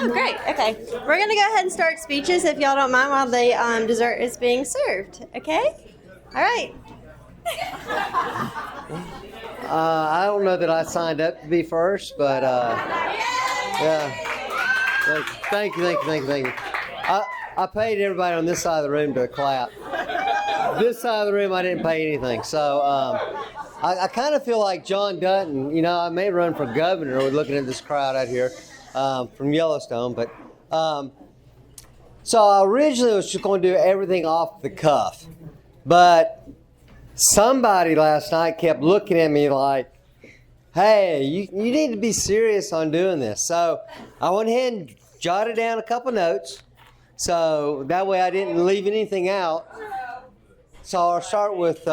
Oh, great. Okay. We're going to go ahead and start speeches if y'all don't mind while the dessert is being served. Okay? All right. I don't know that I signed up to be first, but yeah. Thank you. I paid everybody on this side of the room to clap. This side of the room, I didn't pay anything. So I kind of feel like John Dutton. You know, I may run for governor looking at this crowd out here from Yellowstone. But so I originally was just going to do everything off the cuff. But somebody last night kept looking at me like, hey, you need to be serious on doing this. So I went ahead and jotted down a couple notes. So that way I didn't leave anything out. So I'll start with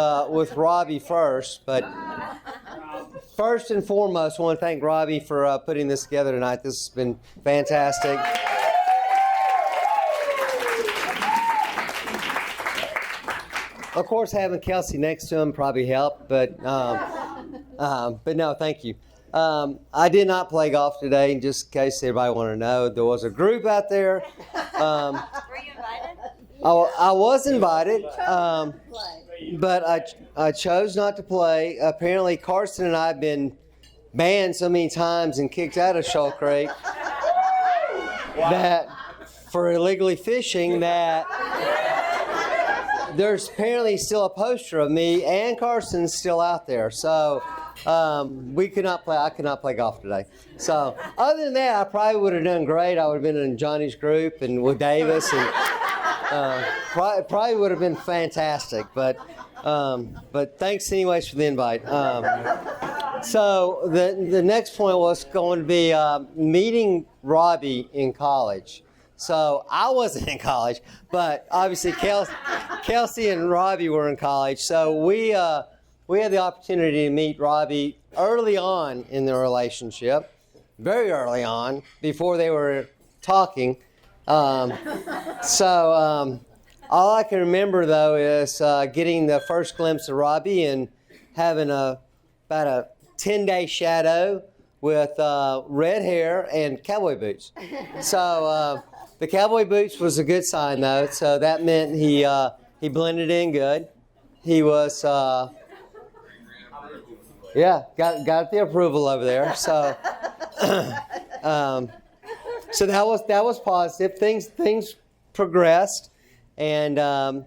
Robby first. But first and foremost, I want to thank Robby for putting this together tonight. This has been fantastic. Of course, having Kelsie next to him probably helped, but no, thank you. I did not play golf today, just in case everybody wanted to know. There was a group out there. Were you invited? I was invited, but I chose not to play. Apparently, Carson and I have been banned so many times and kicked out of Shoal Creek that for illegally fishing that there's apparently still a poster of me and Carson still out there. So we could not play. I could not play golf today. So other than that, I probably would have done great. I would have been in Johnny's group and with Davis, and probably would have been fantastic. But thanks anyways for the invite. So the next point was going to be meeting Robby in college. So I wasn't in college, but obviously Kelsie and Robby were in college. So we had the opportunity to meet Robby early on in the relationship, very early on, before they were talking. All I can remember, though, is getting the first glimpse of Robby and having about a 10-day shadow with red hair and cowboy boots. So the cowboy boots was a good sign, though. So that meant he blended in good. He was, got the approval over there. So, so that was positive. Things progressed, and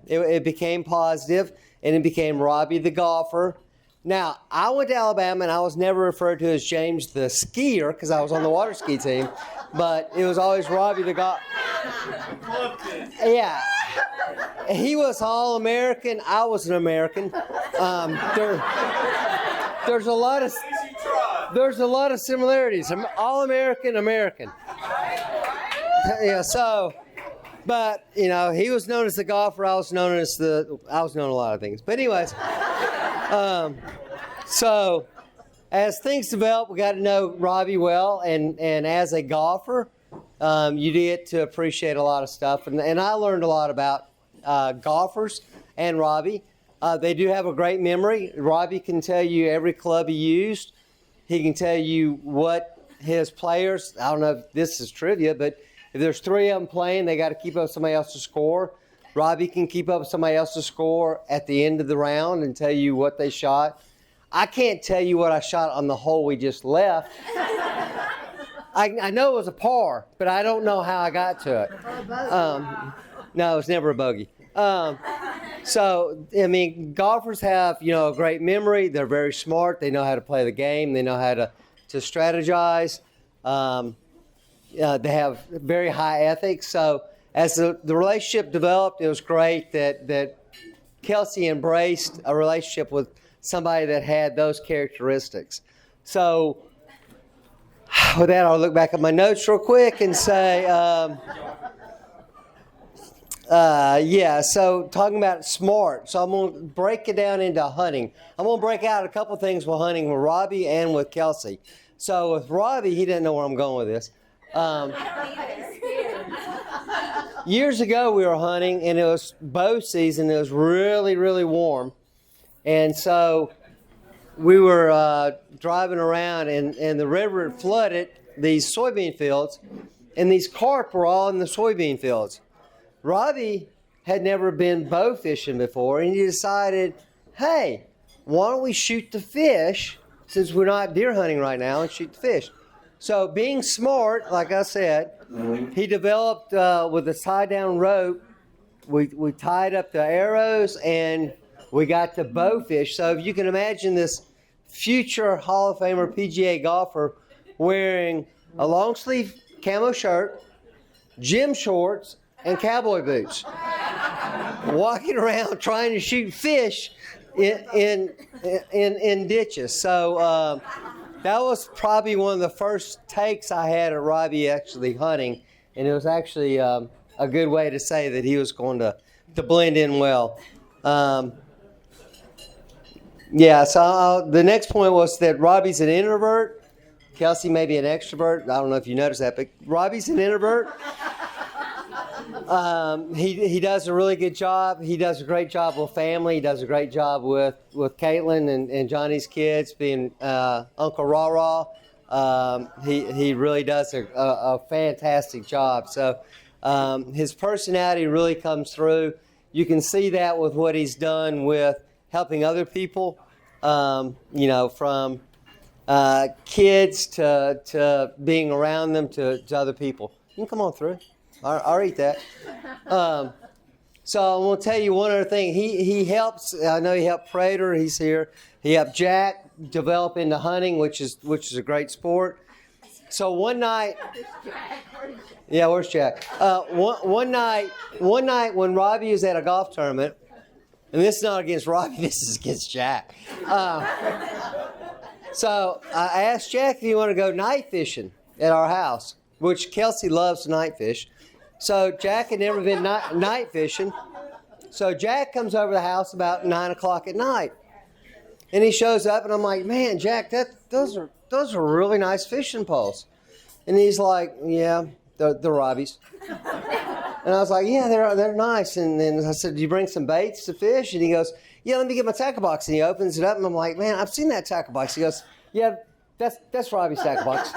it became positive, and it became Robby the golfer. Now, I went to Alabama, and I was never referred to as James the skier because I was on the water ski team, but it was always Robby the golfer. Yeah. He was All-American. I was an American. There's a lot of similarities. All-American, American. Yeah. So, but you know, he was known as the golfer. I was known a lot of things. But anyways. So as things developed, we got to know Robby well, and as a golfer, you get to appreciate a lot of stuff, and I learned a lot about golfers and Robby. They do have a great memory. Robby can tell you every club he used. He can tell you what his players, I don't know if this is trivia, but if there's 3 of them playing, they got to keep up somebody else's score. Robby can keep up somebody else's score at the end of the round and tell you what they shot. I can't tell you what I shot on the hole we just left. I know it was a par, but I don't know how I got to it. No, it was never a bogey. So, I mean, golfers have, a great memory. They're very smart. They know how to play the game. They know how to strategize. They have very high ethics. So, as the relationship developed, it was great that Kelsie embraced a relationship with somebody that had those characteristics. So with that, I'll look back at my notes real quick and say, so talking about smart. So I'm going to break it down into hunting. I'm going to break out a couple things with hunting with Robby and with Kelsie. So with Robby, he didn't know where I'm going with this. Years ago, we were hunting, and it was bow season. It was really, really warm. And so we were driving around, and the river had flooded these soybean fields. and these carp were all in the soybean fields. Robby had never been bow fishing before, and he decided, hey, why don't we shoot the fish, since we're not deer hunting right now, and shoot the fish. So being smart, like I said, he developed with a tie-down rope, we tied up the arrows, and we got the bow fish. So if you can imagine this future Hall of Famer PGA golfer wearing a long sleeve camo shirt, gym shorts, and cowboy boots, walking around trying to shoot fish in ditches. So that was probably one of the first takes I had at Robby actually hunting, and it was actually a good way to say that he was going to blend in well. Yeah, so the next point was that Robby's an introvert. Kelsie may be an extrovert. I don't know if you noticed that, but Robby's an introvert. He does a really good job. He does a great job with family. He does a great job with Caitlin and Johnny's kids, being Uncle Raw. He really does a fantastic job. So his personality really comes through. You can see that with what he's done with helping other people, from kids to being around them to other people. You can come on through. I'll eat that. So I'm going to tell you one other thing. He helps. I know he helped Prater. He's here. He helped Jack develop into hunting, which is a great sport. So one night. Yeah, where's Jack? One night when Robby was at a golf tournament, and this is not against Robby, this is against Jack. So I asked Jack if he wanted to go night fishing at our house, which Kelsie loves to night fish. So Jack had never been night fishing. So Jack comes over to the house about 9 o'clock at night. And he shows up, and I'm like, man, Jack, those are really nice fishing poles. And he's like, yeah, they're Robby's. And I was like, yeah, they're nice. And then I said, do you bring some baits to fish? And he goes, yeah, let me get my tackle box. And he opens it up, and I'm like, man, I've seen that tackle box. He goes, yeah, that's Robby's tackle box.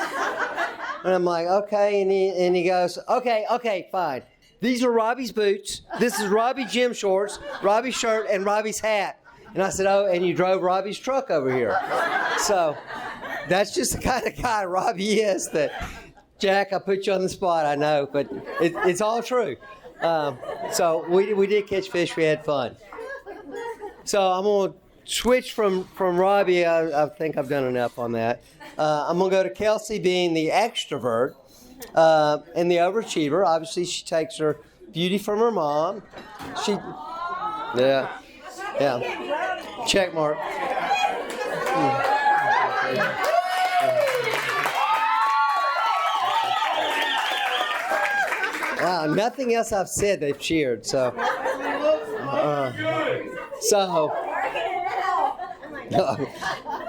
And I'm like, okay. And he goes, okay, fine. These are Robby's boots. This is Robby's gym shorts, Robby's shirt, and Robby's hat. And I said, oh, and you drove Robby's truck over here. So that's just the kind of guy Robby is. That, Jack, I put you on the spot, I know, but it's all true. So we did catch fish. We had fun. So I'm going to switch from Robby. I think I've done enough on that. I'm going to go to Kelsie, being the extrovert and the overachiever. Obviously, she takes her beauty from her mom. Yeah. Check mark. Wow, nothing else I've said, they've cheered. So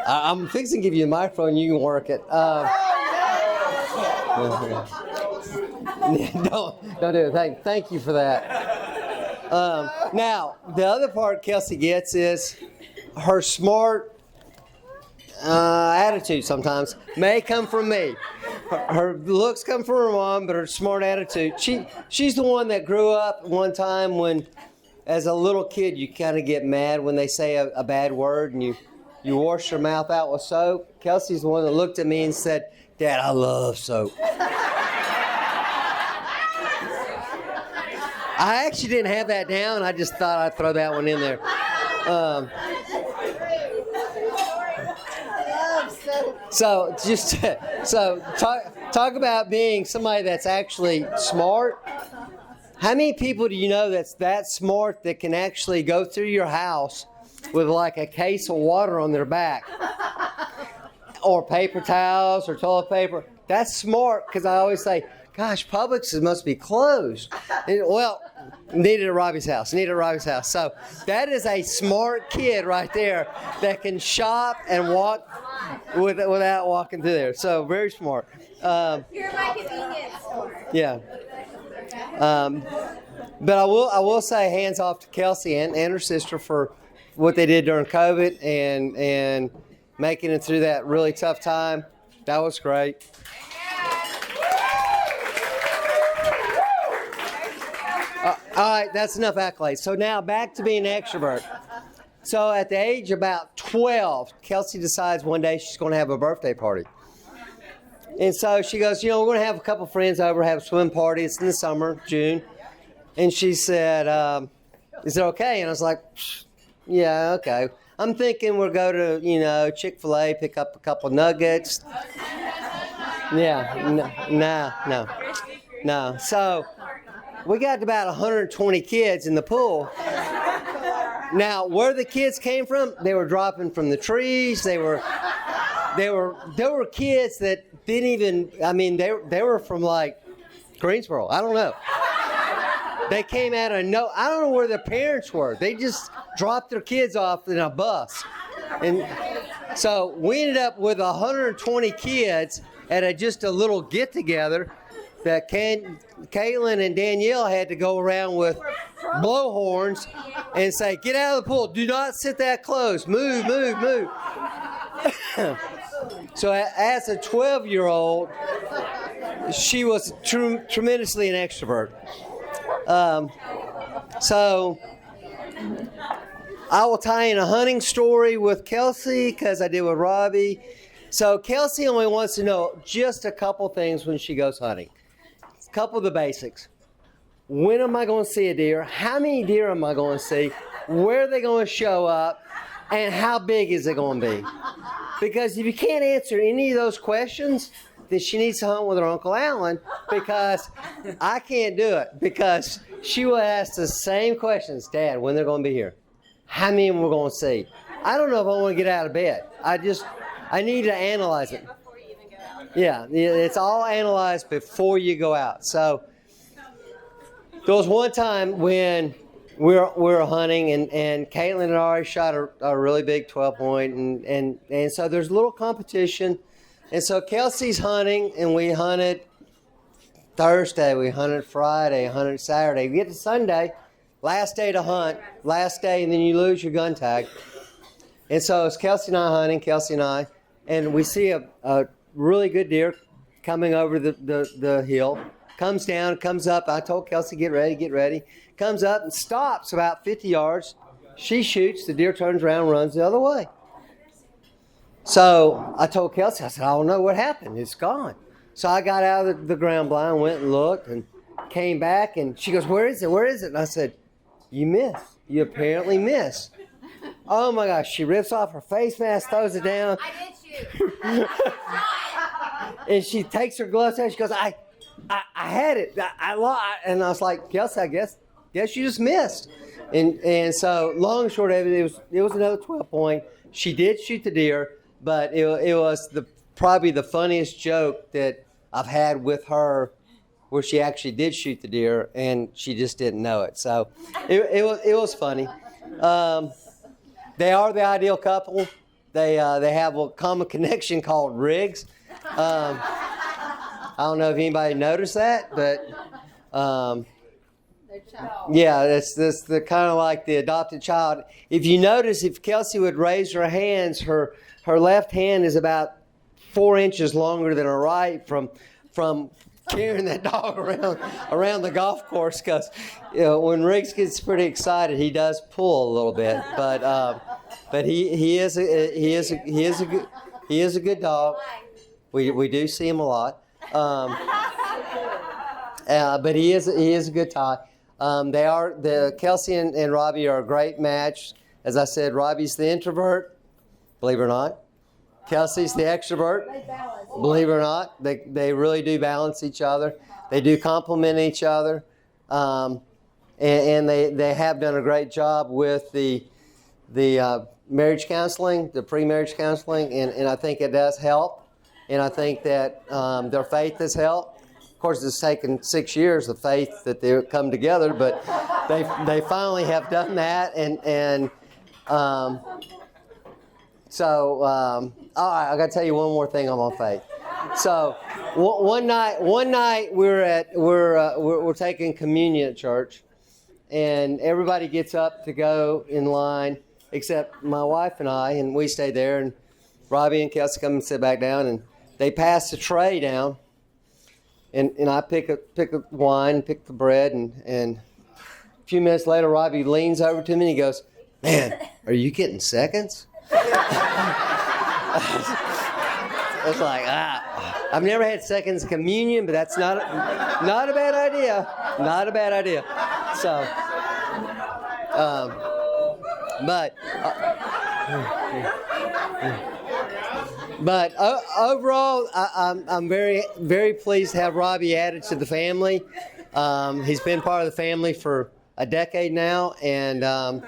I'm fixing to give you a microphone. You can work it. Don't do it. Thank you for that. Now, the other part Kelsie gets is her smart attitude sometimes may come from me. Her looks come from her mom, but her smart attitude. She's the one that grew up one time when, as a little kid, you kind of get mad when they say a bad word and you wash your mouth out with soap. Kelsie's the one that looked at me and said, Dad, I love soap. I actually didn't have that down. I just thought I'd throw that one in there. So talk about being somebody that's actually smart. How many people do you know that's that smart that can actually go through your house with like a case of water on their back, or paper towels or toilet paper? That's smart, because I always say, gosh, Publix must be closed. And, well, needed at Robby's house. So that is a smart kid right there that can shop and walk without walking through there. So very smart. You're my convenience store. Yeah. But I will say hands off to Kelsie and her sister for what they did during COVID and making it through that really tough time. That was great. All right, that's enough accolades. So now back to being an extrovert. So at the age of about 12, Kelsie decides one day she's going to have a birthday party. And so she goes, we're going to have a couple friends over, have a swim party. It's in the summer, June. And she said, is it okay? And I was like, yeah, okay. I'm thinking we'll go to, Chick-fil-A, pick up a couple nuggets. Yeah, no. So we got about 120 kids in the pool. Now, where the kids came from, they were dropping from the trees. There were kids that didn't even, they were from like Greensboro. I don't know. They came out of I don't know where their parents were. They just dropped their kids off in a bus. And so we ended up with 120 kids at just a little get together that Caitlin and Danielle had to go around with blowhorns and say, get out of the pool. Do not sit that close. Move. So as a 12-year-old, she was tremendously an extrovert. So I will tie in a hunting story with Kelsie because I did with Robby. So Kelsie only wants to know just a couple things when she goes hunting. A couple of the basics. When am I going to see a deer? How many deer am I going to see? Where are they going to show up? And how big is it going to be? Because if you can't answer any of those questions, then she needs to hunt with her Uncle Alan, because I can't do it. Because she will ask the same questions. Dad, when they're going to be here? How many of them we're going to see? I don't know if I want to get out of bed. I need to analyze it. Yeah, it's all analyzed before you go out. So there was one time when we were hunting, and Caitlin had already shot a really big 12-point, and so there's a little competition. And so Kelsie's hunting, and we hunted Thursday, we hunted Friday, hunted Saturday. We get to Sunday, last day to hunt, last day, and then you lose your gun tag. And so it's Kelsie and I hunting, and we see a really good deer coming over the hill. Comes down, comes up. I told Kelsie, get ready. Comes up and stops about 50 yards. She shoots. The deer turns around, runs the other way. So I told Kelsie, I said, I don't know what happened. It's gone. So I got out of the ground blind, went and looked, and came back. And she goes, where is it? And I said, you missed. You apparently missed. Oh, my gosh. She rips off her face mask, throws it down. I did shoot. And she takes her gloves out. She goes, I had it. And I was like, Kelsie, I guess you just missed. And so long and short of it, it was another 12-point. She did shoot the deer, but it was probably the funniest joke that I've had with her, where she actually did shoot the deer and she just didn't know it. So it was funny. They are the ideal couple. They have a common connection called rigs. I don't know if anybody noticed that, but yeah, it's the kind of like the adopted child. If you notice, if Kelsie would raise her hands, her left hand is about 4 inches longer than her right from carrying that dog around the golf course. Because when Riggs gets pretty excited, he does pull a little bit. But he is a good dog. We do see him a lot. But he is a good tie. Kelsie and Robby are a great match. As I said, Robby's the introvert, believe it or not. Kelsie's the extrovert, believe it or not. They really do balance each other. They do complement each other, and they have done a great job with the marriage counseling, the pre-marriage counseling, and I think it does help. And I think that their faith has helped. Of course, it's taken 6 years of faith that they come together, but they finally have done that. And so all right, I got to tell you one more thing on faith. So one night we're taking communion at church, and everybody gets up to go in line except my wife and I, and we stay there. And Robby and Kelsie come and sit back down, and they pass the tray down, and I pick a wine, pick the bread, and few minutes later, Robby leans over to me and he goes, "Man, are you getting seconds?" It's like, I've never had seconds of communion, but that's not a bad idea. Not a bad idea. So, but overall, I'm very, very pleased to have Robby added to the family. He's been part of the family for a decade now, and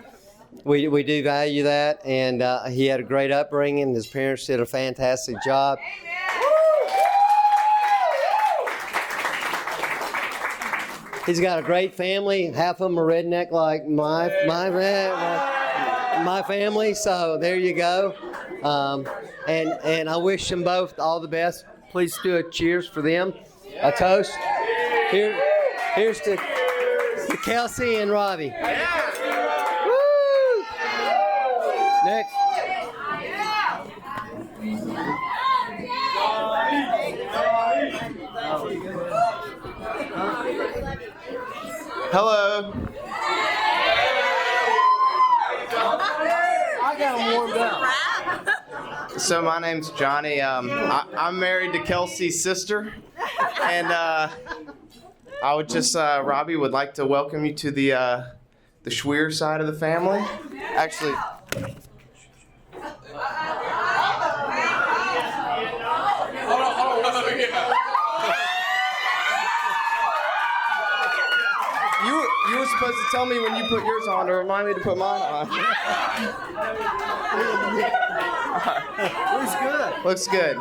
we do value that. And he had a great upbringing. His parents did a fantastic job. He's got a great family. Half of them are redneck like my family. So there you go. And I wish them both all the best. Please do a cheers for them. A toast. Here's to Kelsie and Robby. Woo! Next. Hello. I got them warmed up. So my name's Johnny. I'm married to Kelsie's sister, and I would just Robby would like to welcome you to the Schweer side of the family. Actually. You were supposed to tell me when you put yours on to remind me to put mine on. Looks good.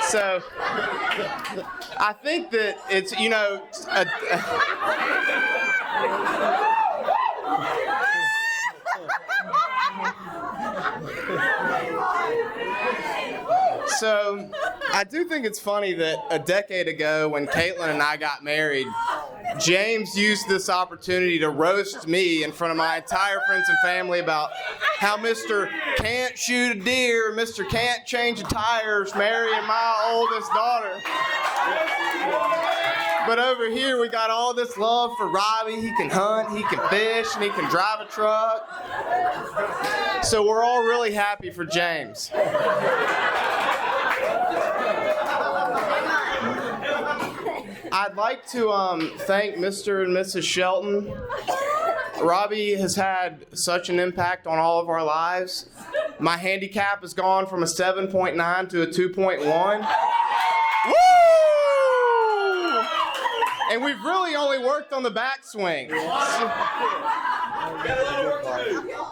So, I think that it's, So, I do think it's funny that a decade ago when Caitlin and I got married, James used this opportunity to roast me in front of my entire friends and family about how Mr. Can't shoot a deer, Mr. Can't change the tires, marrying my oldest daughter. But over here we got all this love for Robby. He can hunt, he can fish, and he can drive a truck. So we're all really happy for James. I'd like to thank Mr. and Mrs. Shelton. Robby has had such an impact on all of our lives. My handicap has gone from a 7.9 to a 2.1. Woo! And we've really only worked on the backswing.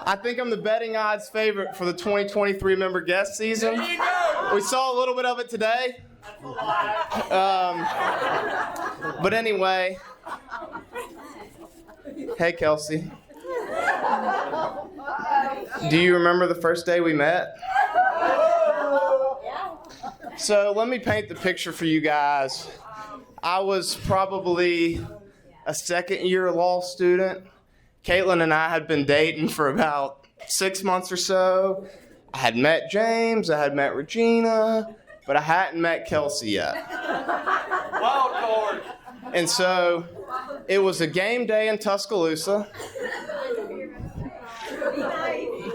I think I'm the betting odds favorite for the 2023 member guest season. We saw a little bit of it today. But anyway, hey Kelsie, do you remember the first day we met? So let me paint the picture for you guys. I was probably a second-year law student. Caitlin and I had been dating for about 6 months or so. I had met James, I had met Regina, but I hadn't met Kelsie yet. Wild card. And so it was a game day in Tuscaloosa.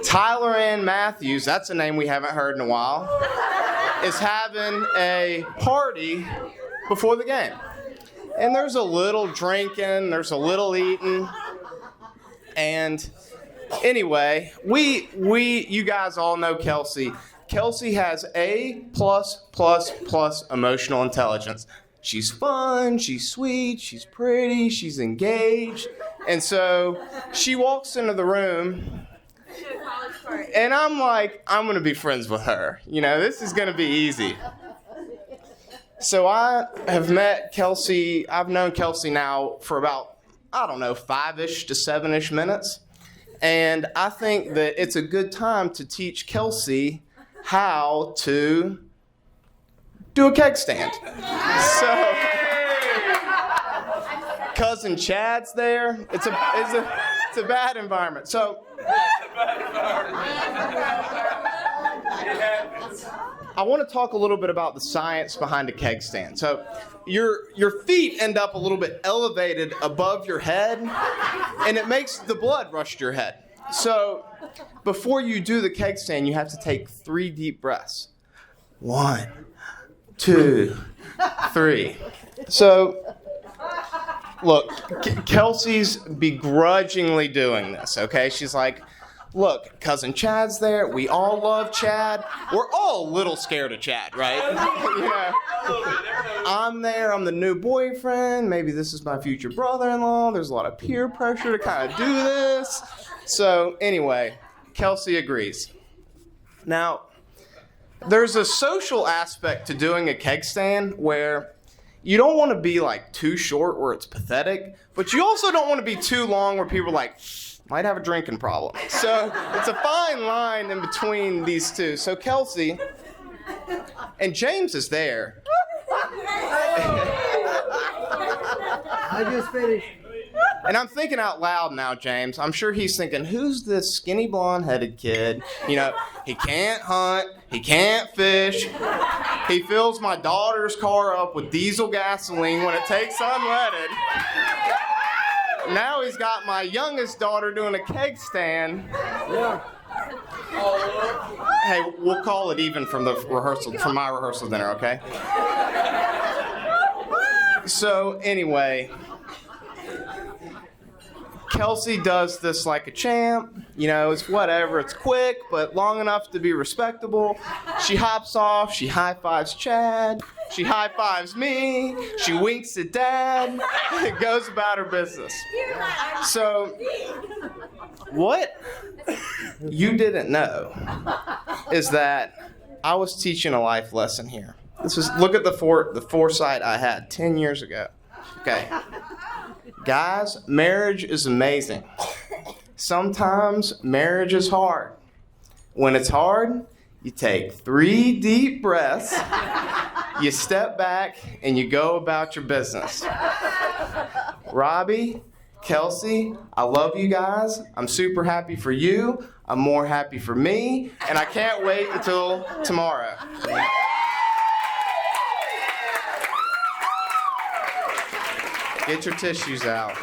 Tyler Ann Matthews, that's a name we haven't heard in a while, is having a party before the game. And there's a little drinking, there's a little eating. And anyway, you guys all know Kelsie. Kelsie has A+++ emotional intelligence. She's fun, she's sweet, she's pretty, she's engaged. And so she walks into the room, and I'm like, I'm going to be friends with her. This is going to be easy. So I have met Kelsie, I've known Kelsie now for about, 5-ish to 7-ish minutes. And I think that it's a good time to teach Kelsie how to do a keg stand. So, cousin Chad's there. It's a bad environment. So, I want to talk a little bit about the science behind a keg stand. So your feet end up a little bit elevated above your head, and it makes the blood rush to your head. So before you do the keg stand, you have to take 3 deep breaths. 1, 2, 3. So look, Kelsey's begrudgingly doing this, okay? She's like, look, Cousin Chad's there. We all love Chad. We're all a little scared of Chad, right? I'm there. I'm the new boyfriend. Maybe this is my future brother-in-law. There's a lot of peer pressure to kind of do this. So anyway, Kelsie agrees. Now, there's a social aspect to doing a keg stand where you don't want to be like too short where it's pathetic, but you also don't want to be too long where people are like, might have a drinking problem. So it's a fine line in between these two. So Kelsie, and James is there. I just finished. And I'm thinking out loud now, James. I'm sure he's thinking, who's this skinny blonde-headed kid? You know, he can't hunt, he can't fish. He fills my daughter's car up with diesel gasoline when it takes unleaded. Now he's got my youngest daughter doing a keg stand. Yeah. Hey, we'll call it even from the rehearsal, from my rehearsal dinner, okay? So anyway, Kelsie does this like a champ. You know, it's whatever. It's quick, but long enough to be respectable. She hops off. She high-fives Chad. She high-fives me. She winks at Dad. It goes about her business. So, what you didn't know is that I was teaching a life lesson here. Look at the foresight I had 10 years ago. Okay. Guys, marriage is amazing. Sometimes marriage is hard. When it's hard, you take 3 deep breaths, you step back, and you go about your business. Robby, Kelsie, I love you guys. I'm super happy for you. I'm more happy for me, and I can't wait until tomorrow. Get your tissues out.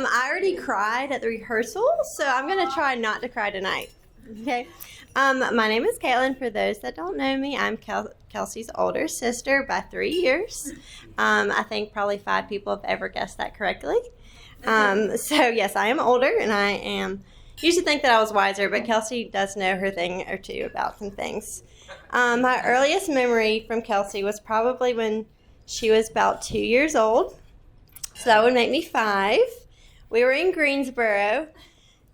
I already cried at the rehearsal, so I'm going to try not to cry tonight. Okay. My name is Caitlin. For those that don't know me, I'm Kelsie's older sister by 3 years. I think probably 5 people have ever guessed that correctly. So yes, I am older, and I am. Used to think that I was wiser, but Kelsie does know her thing or two about some things. My earliest memory from Kelsie was probably when she was about 2 years old. So that would make me 5. We were in Greensboro,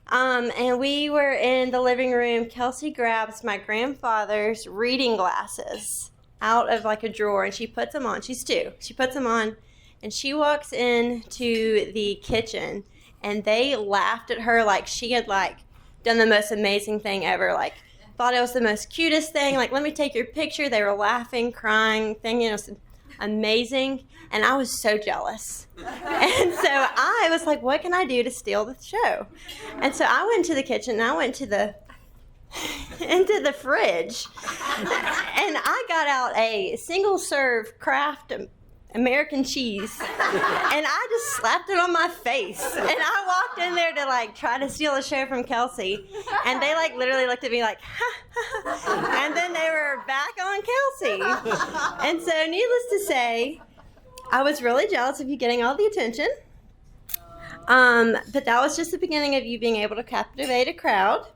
and we were in the living room. Kelsie grabs my grandfather's reading glasses out of like a drawer, and she puts them on. She's 2. She puts them on, and she walks into the kitchen. And they laughed at her like she had like done the most amazing thing ever. Like thought it was the most cutest thing. Like, let me take your picture. They were laughing, crying, thinking it was amazing. And I was so jealous. And so I was like, what can I do to steal the show? And so I went to the kitchen and I went to into the fridge. And I got out a single serve Kraft American cheese, and I just slapped it on my face, and I walked in there to like try to steal a show from Kelsie, and they like literally looked at me like, ha, ha, ha. And then they were back on Kelsie. And so needless to say, I was really jealous of you getting all the attention, but that was just the beginning of you being able to captivate a crowd,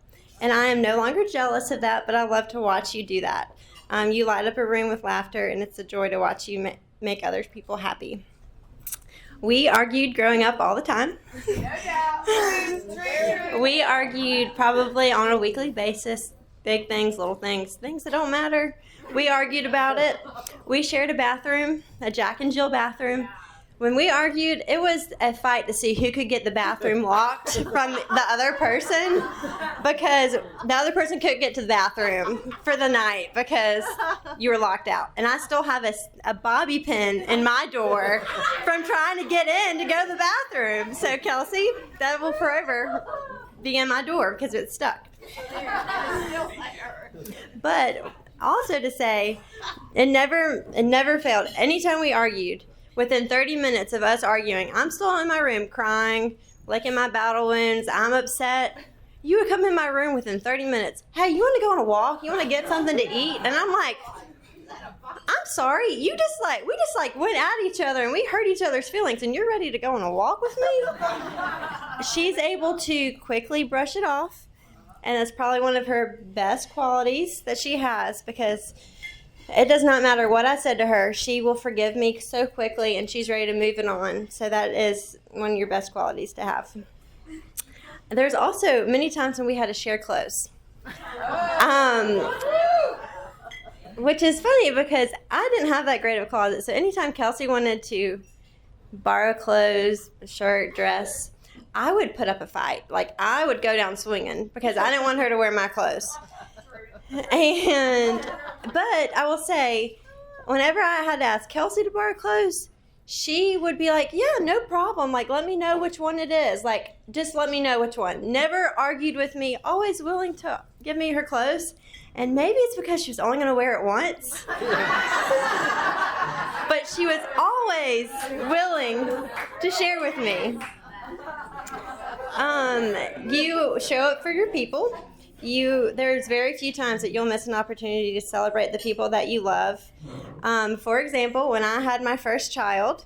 and I am no longer jealous of that, but I love to watch you do that. You light up a room with laughter, and it's a joy to watch you make other people happy. We argued growing up all the time. We argued probably on a weekly basis, big things, little things, things that don't matter. We argued about it. We shared a bathroom, a Jack and Jill bathroom. When we argued, it was a fight to see who could get the bathroom locked from the other person, because the other person couldn't get to the bathroom for the night because you were locked out. And I still have a bobby pin in my door from trying to get in to go to the bathroom. So, Kelsie, that will forever be in my door because it's stuck. But also to say, it never failed. Anytime we argued, within 30 minutes of us arguing, I'm still in my room crying, licking my battle wounds. I'm upset. You would come in my room within 30 minutes. Hey, you want to go on a walk? You want to get something to eat? And I'm like, I'm sorry. We just went at each other and we hurt each other's feelings, and you're ready to go on a walk with me? She's able to quickly brush it off, and that's probably one of her best qualities that she has, because it does not matter what I said to her. She will forgive me so quickly, and she's ready to move it on. So that is one of your best qualities to have. There's also many times when we had to share clothes. Which is funny because I didn't have that great of a closet. So anytime Kelsie wanted to borrow clothes, a shirt, dress, I would put up a fight. Like, I would go down swinging because I didn't want her to wear my clothes. But I will say, whenever I had to ask Kelsie to borrow clothes, she would be like, yeah, no problem. Like, let me know which one it is. Like, just let me know which one. Never argued with me, always willing to give me her clothes. And maybe it's because she was only going to wear it once. But she was always willing to share with me. You show up for your people. There's very few times that you'll miss an opportunity to celebrate the people that you love. For example, when I had my first child,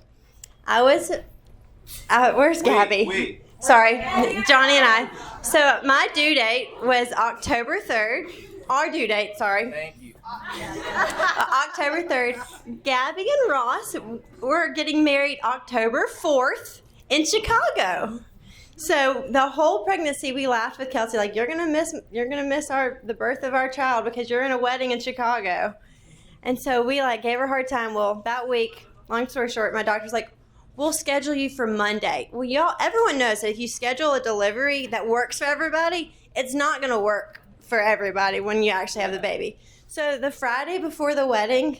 I was, where's Gabby? Wait. Sorry, Johnny and I. So my due date was October 3rd. Our due date, sorry. Thank you. October 3rd. Gabby and Ross were getting married October 4th in Chicago. So the whole pregnancy, we laughed with Kelsie, like, you're gonna miss the birth of our child because you're in a wedding in Chicago. And so we gave her a hard time. Well, that week, long story short, my doctor's like, we'll schedule you for Monday. Well, everyone knows that if you schedule a delivery that works for everybody, it's not gonna work for everybody when you actually have the baby. So the Friday before the wedding,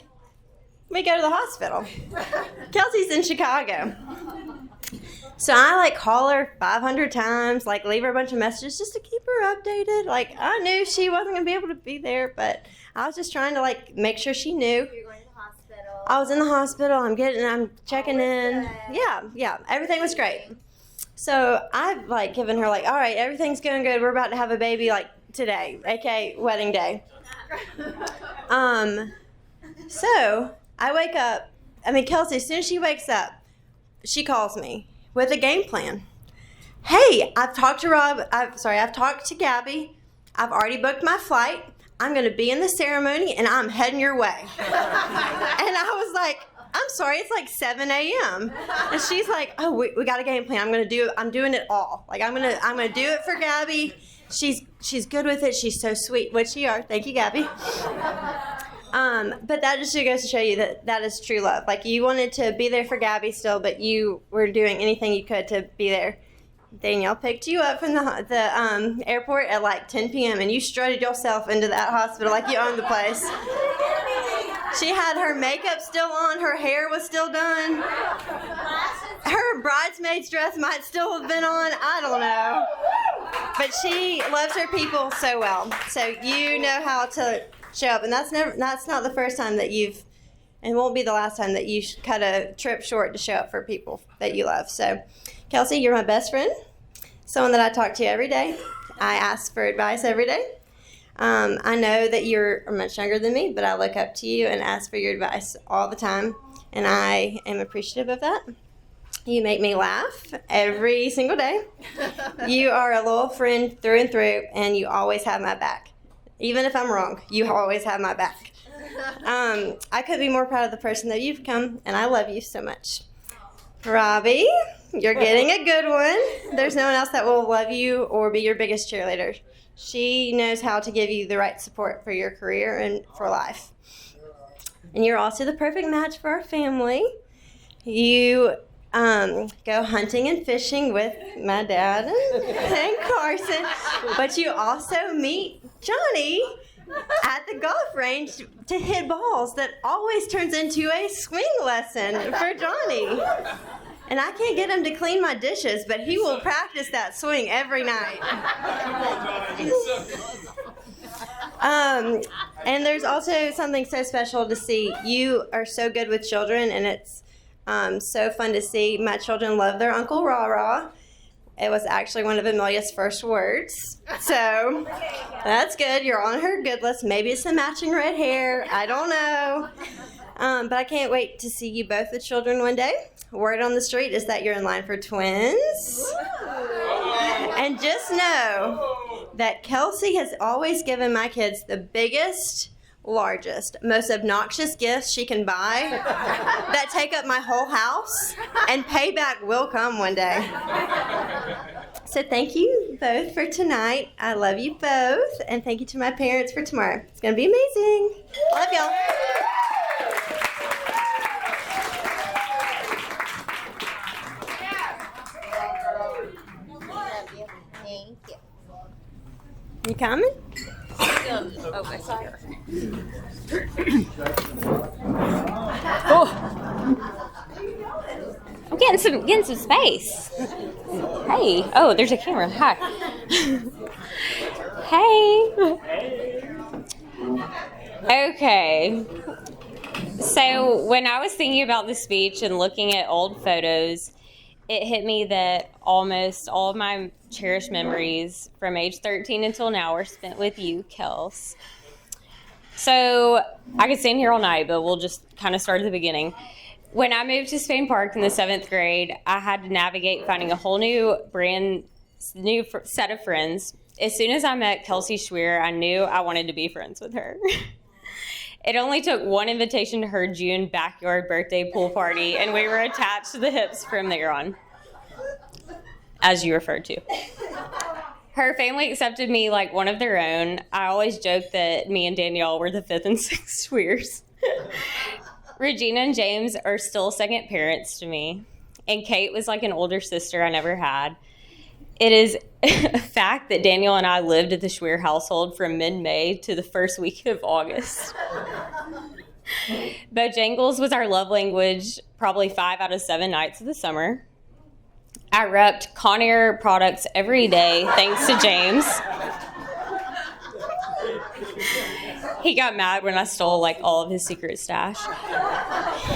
we go to the hospital. Kelsie's in Chicago. So I call her 500 times, leave her a bunch of messages just to keep her updated. I knew she wasn't going to be able to be there, but I was just trying to make sure she knew. You're going to the hospital. I was in the hospital. I'm checking in. Yeah, everything was great. So I've given her all right, everything's going good. We're about to have a baby today, aka wedding day. So I wake up. Kelsie, as soon as she wakes up, she calls me with a game plan. Hey, I've talked to Gabby. I've already booked my flight. I'm going to be in the ceremony, and I'm heading your way. And I was like, I'm sorry, it's 7 a.m. And she's like, oh, we got a game plan. I'm doing it all. I'm gonna do it for Gabby. She's good with it. She's so sweet, which you are. Thank you, Gabby. But that just goes to show you that is true love. You wanted to be there for Gabby still, but you were doing anything you could to be there. Danielle picked you up from the airport at 10 p.m. and you strutted yourself into that hospital like you owned the place. She had her makeup still on, her hair was still done. Her bridesmaid's dress might still have been on, I don't know. But she loves her people so well. So you know how to show up, and that's not the first time that and won't be the last time that you cut a trip short to show up for people that you love. So, Kelsie, you're my best friend, someone that I talk to every day. I ask for advice every day. I know that you're much younger than me, but I look up to you and ask for your advice all the time, and I am appreciative of that. You make me laugh every single day. You are a loyal friend through and through, and you always have my back. Even if I'm wrong, you always have my back. I couldn't be more proud of the person that you've become, and I love you so much. Robby, you're getting a good one. There's no one else that will love you or be your biggest cheerleader. She knows how to give you the right support for your career and for life. And you're also the perfect match for our family. You go hunting and fishing with my dad and Carson. But you also meet Johnny at the golf range to hit balls that always turns into a swing lesson for Johnny. And I can't get him to clean my dishes, but he will practice that swing every night. And there's also something so special to see. You are so good with children, and it's so fun to see. My children love their Uncle Rah Rah. It was actually one of Amelia's first words. So that's good. You're on her good list. Maybe it's the matching red hair. I don't know. But I can't wait to see you both with children one day. Word on the street is that you're in line for twins. And just know that Kelsie has always given my kids the biggest, largest, most obnoxious gifts she can buy that take up my whole house, and payback will come one day. So thank you both for tonight. I love you both, and thank you to my parents for tomorrow. It's going to be amazing. Love y'all. Thank you. You coming? I'm getting some space. Hey, oh, there's a camera. Hi. Hey. Okay. So when I was thinking about the speech and looking at old photos, it hit me that almost all of my cherished memories from age 13 until now were spent with you, Kels. So I could stand here all night, but we'll just kind of start at the beginning. When I moved to Spain Park in the 7th grade, I had to navigate finding a whole new set of friends. As soon as I met Kelsie Schweer, I knew I wanted to be friends with her. It only took one invitation to her June backyard birthday pool party, and we were attached to the hips from there on, as you referred to. Her family accepted me like one of their own. I always joke that me and Danielle were the 5th and 6th Schweers. Regina and James are still second parents to me, and Kate was like an older sister I never had. It is a fact that Daniel and I lived at the Schweer household from mid-May to the first week of August. Bojangles was our love language probably 5 out of 7 nights of the summer. I repped Conair products every day thanks to James. He got mad when I stole like all of his secret stash.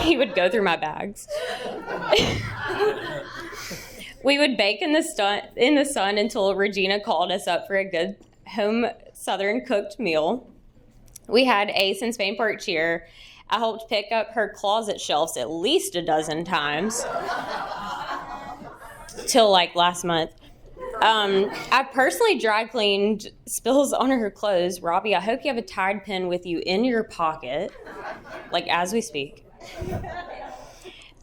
He would go through my bags. We would bake in the sun until Regina called us up for a good home Southern cooked meal. We had Ace and Spain Park cheer. I helped pick up her closet shelves at least a dozen times till like last month. I personally dry cleaned spills on her clothes. Robby, I hope you have a Tide pen with you in your pocket, like as we speak.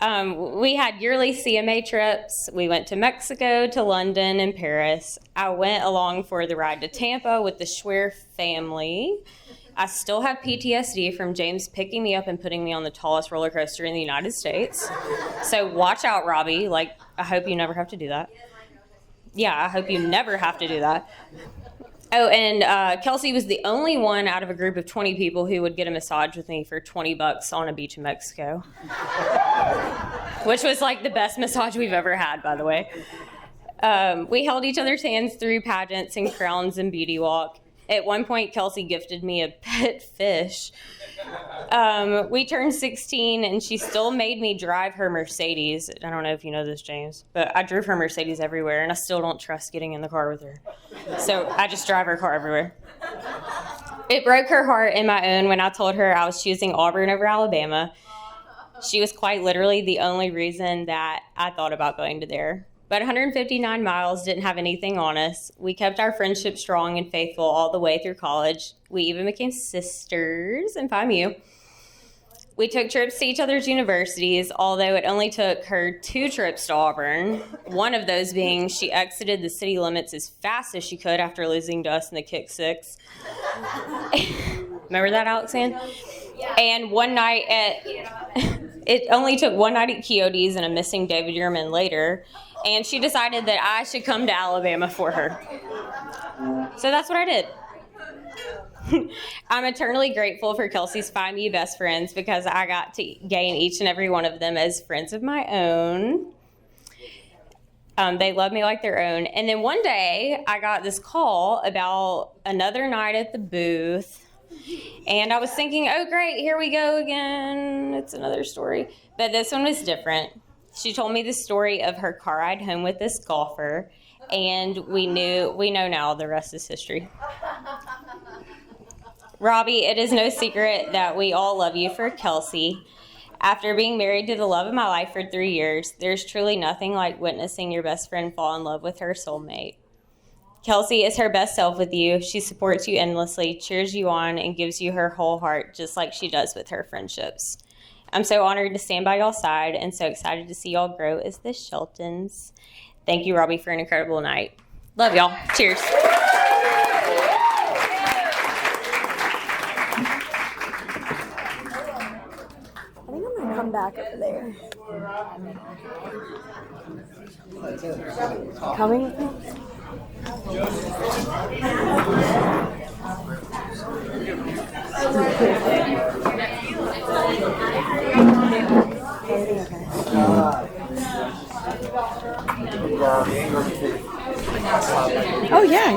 We had yearly CMA trips. We went to Mexico, to London, and Paris. I went along for the ride to Tampa with the Schweer family. I still have PTSD from James picking me up and putting me on the tallest roller coaster in the United States. So watch out, Robby. Like, I hope you never have to do that. Yeah, I hope you never have to do that. Oh, and Kelsie was the only one out of a group of 20 people who would get a massage with me for $20 on a beach in Mexico. Which was like the best massage we've ever had, by the way. We held each other's hands through pageants and crowns and beauty walk. At one point, Kelsie gifted me a pet fish. We turned 16, and she still made me drive her Mercedes. I don't know if you know this, James, but I drove her Mercedes everywhere, and I still don't trust getting in the car with her. So I just drive her car everywhere. It broke her heart and my own when I told her I was choosing Auburn over Alabama. She was quite literally the only reason that I thought about going to there. But 159 miles didn't have anything on us. We kept our friendship strong and faithful all the way through college. We even became sisters in FAMU. We took trips to each other's universities, although it only took her 2 trips to Auburn. One of those being she exited the city limits as fast as she could after losing to us in the kick 6. Remember that, Alexanne? Yeah. And one night at It only took one night at Coyotes and a missing David Yearman later, and she decided that I should come to Alabama for her. So that's what I did. I'm eternally grateful for Kelsie's 5U best friends because I got to gain each and every one of them as friends of my own. They love me like their own. And then one day I got this call about another night at the booth. And I was thinking, oh, great, here we go again. It's another story. But this one was different. She told me the story of her car ride home with this golfer. And we know now the rest is history. Robby, it is no secret that we all love you for Kelsie. After being married to the love of my life for 3 years, there's truly nothing like witnessing your best friend fall in love with her soulmate. Kelsie is her best self with you. She supports you endlessly, cheers you on, and gives you her whole heart, just like she does with her friendships. I'm so honored to stand by y'all's side and so excited to see y'all grow as the Sheltons. Thank you, Robby, for an incredible night. Love y'all. Cheers. I think I'm gonna come back over there. Coming with me? Oh yeah. I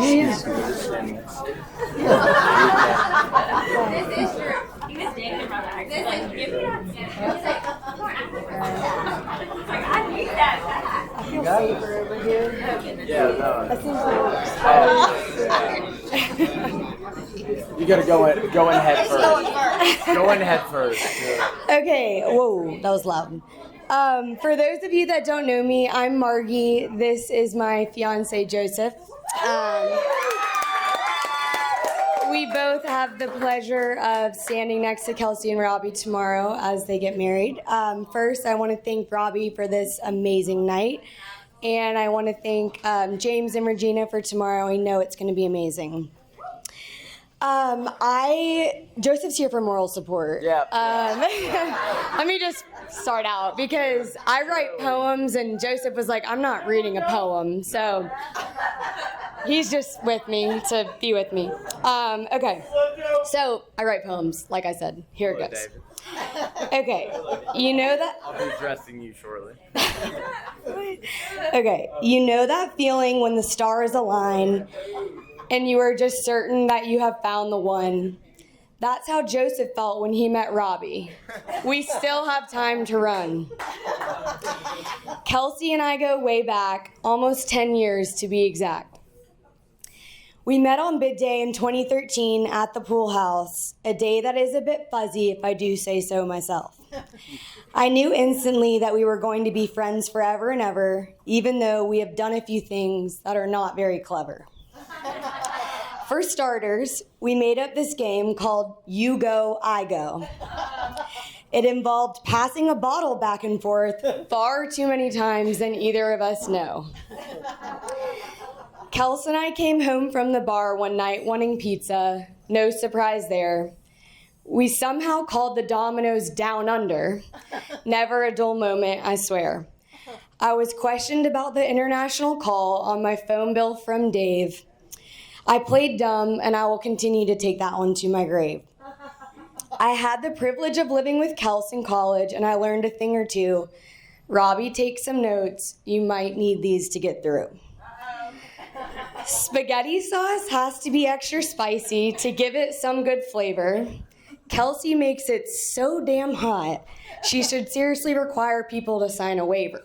feel safer over here. That seems You gotta go in head first. Go in head first. Okay, whoa, that was loud. For those of you that don't know me, I'm Margie. This is my fiance, Joseph. We both have the pleasure of standing next to Kelsie and Robby tomorrow as they get married. First, I want to thank Robby for this amazing night. And I want to thank James and Regina for tomorrow. I know it's going to be amazing. Joseph's here for moral support. Yeah. Let me just start out because I write poems and Joseph was like, I'm not reading a poem. So he's just with me to be with me. Okay. So I write poems, like I said. Here it goes. Okay. You know that? I'll be addressing you shortly. Okay. You know that feeling when the stars align and you are just certain that you have found the one. That's how Joseph felt when he met Robby. We still have time to run. Kelsie and I go way back, almost 10 years to be exact. We met on bid day in 2013 at the pool house, a day that is a bit fuzzy if I do say so myself. I knew instantly that we were going to be friends forever and ever, even though we have done a few things that are not very clever. For starters, we made up this game called You Go, I Go. It involved passing a bottle back and forth far too many times than either of us know. Kelsie and I came home from the bar one night wanting pizza. No surprise there. We somehow called the Domino's Down Under. Never a dull moment, I swear. I was questioned about the international call on my phone bill from Dave. I played dumb, and I will continue to take that one to my grave. I had the privilege of living with Kelsie in college, and I learned a thing or two. Robby, take some notes. You might need these to get through. Spaghetti sauce has to be extra spicy to give it some good flavor. Kelsie makes it so damn hot, she should seriously require people to sign a waiver.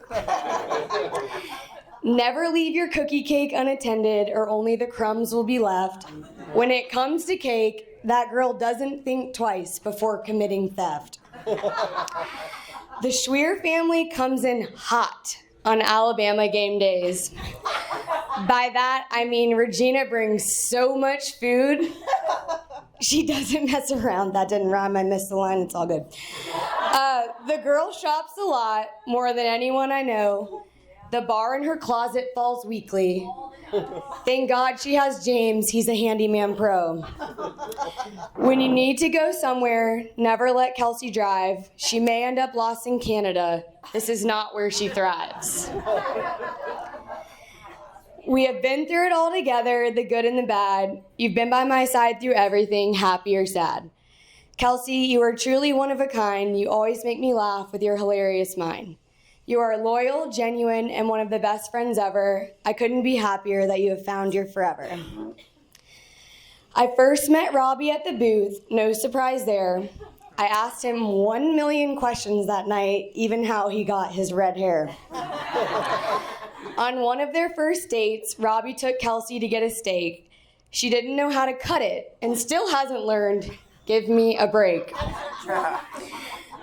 Never leave your cookie cake unattended or only the crumbs will be left. When it comes to cake, that girl doesn't think twice before committing theft. The Schweer family comes in hot on Alabama game days. By that, I mean Regina brings so much food, she doesn't mess around. That didn't rhyme. I missed the line. It's all good. The girl shops a lot, more than anyone I know. The bar in her closet falls weekly. Thank God she has James. He's a handyman pro. When you need to go somewhere, never let Kelsie drive. She may end up lost in Canada. This is not where she thrives. We have been through it all together, the good and the bad. You've been by my side through everything, happy or sad. Kelsie, you are truly one of a kind. You always make me laugh with your hilarious mind. You are loyal, genuine, and one of the best friends ever. I couldn't be happier that you have found your forever. I first met Robby at the booth, no surprise there. I asked him 1 million questions that night, even how he got his red hair. On one of their first dates, Robby took Kelsie to get a steak. She didn't know how to cut it and still hasn't learned. Give me a break.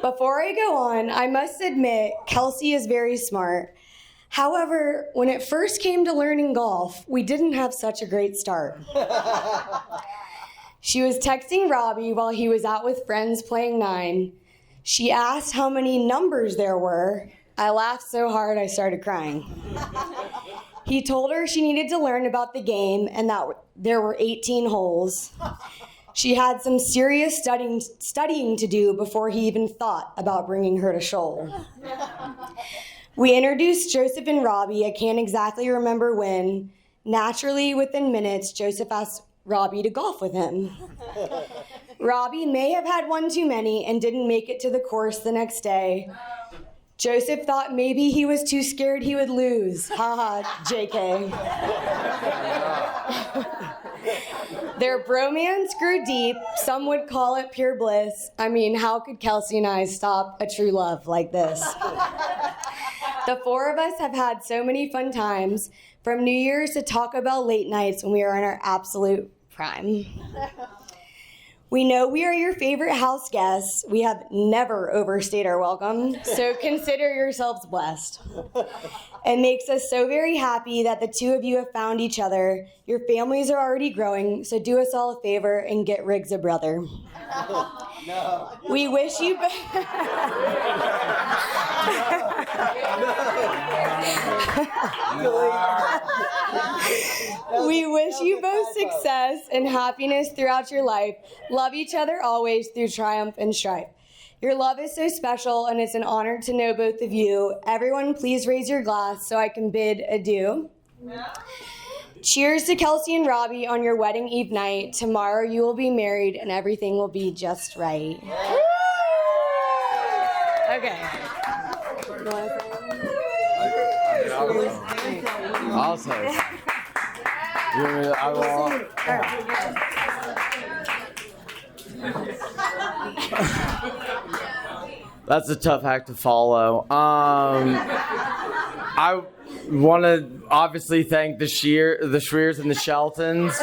Before I go on, I must admit, Kelsie is very smart. However, when it first came to learning golf, we didn't have such a great start. She was texting Robby while he was out with friends playing 9. She asked how many numbers there were. I laughed so hard I started crying. He told her she needed to learn about the game and that there were 18 holes. She had some serious studying to do before he even thought about bringing her to Shoal. We introduced Joseph and Robby. I can't exactly remember when. Naturally, within minutes, Joseph asked Robby to golf with him. Robby may have had one too many and didn't make it to the course the next day. Joseph thought maybe he was too scared he would lose. Haha, JK. Their bromance grew deep. Some would call it pure bliss. I mean, how could Kelsie and I stop a true love like this? The four of us have had so many fun times, from New Year's to Taco Bell late nights when we are in our absolute prime. We know we are your favorite house guests. We have never overstayed our welcome, so consider yourselves blessed. It makes us so very happy that the two of you have found each other. Your families are already growing, so do us all a favor and get Riggs a brother. No. We wish you We wish you both success and happiness throughout your life. Love each other always through triumph and strife. Your love is so special, and it's an honor to know both of you. Everyone, please raise your glass so I can bid adieu. Yeah. Cheers to Kelsie and Robby on your wedding eve night. Tomorrow you will be married, and everything will be just right. Yeah. Okay. I'll say. That's a tough act to follow. I want to obviously thank the Schreers and the Sheltons.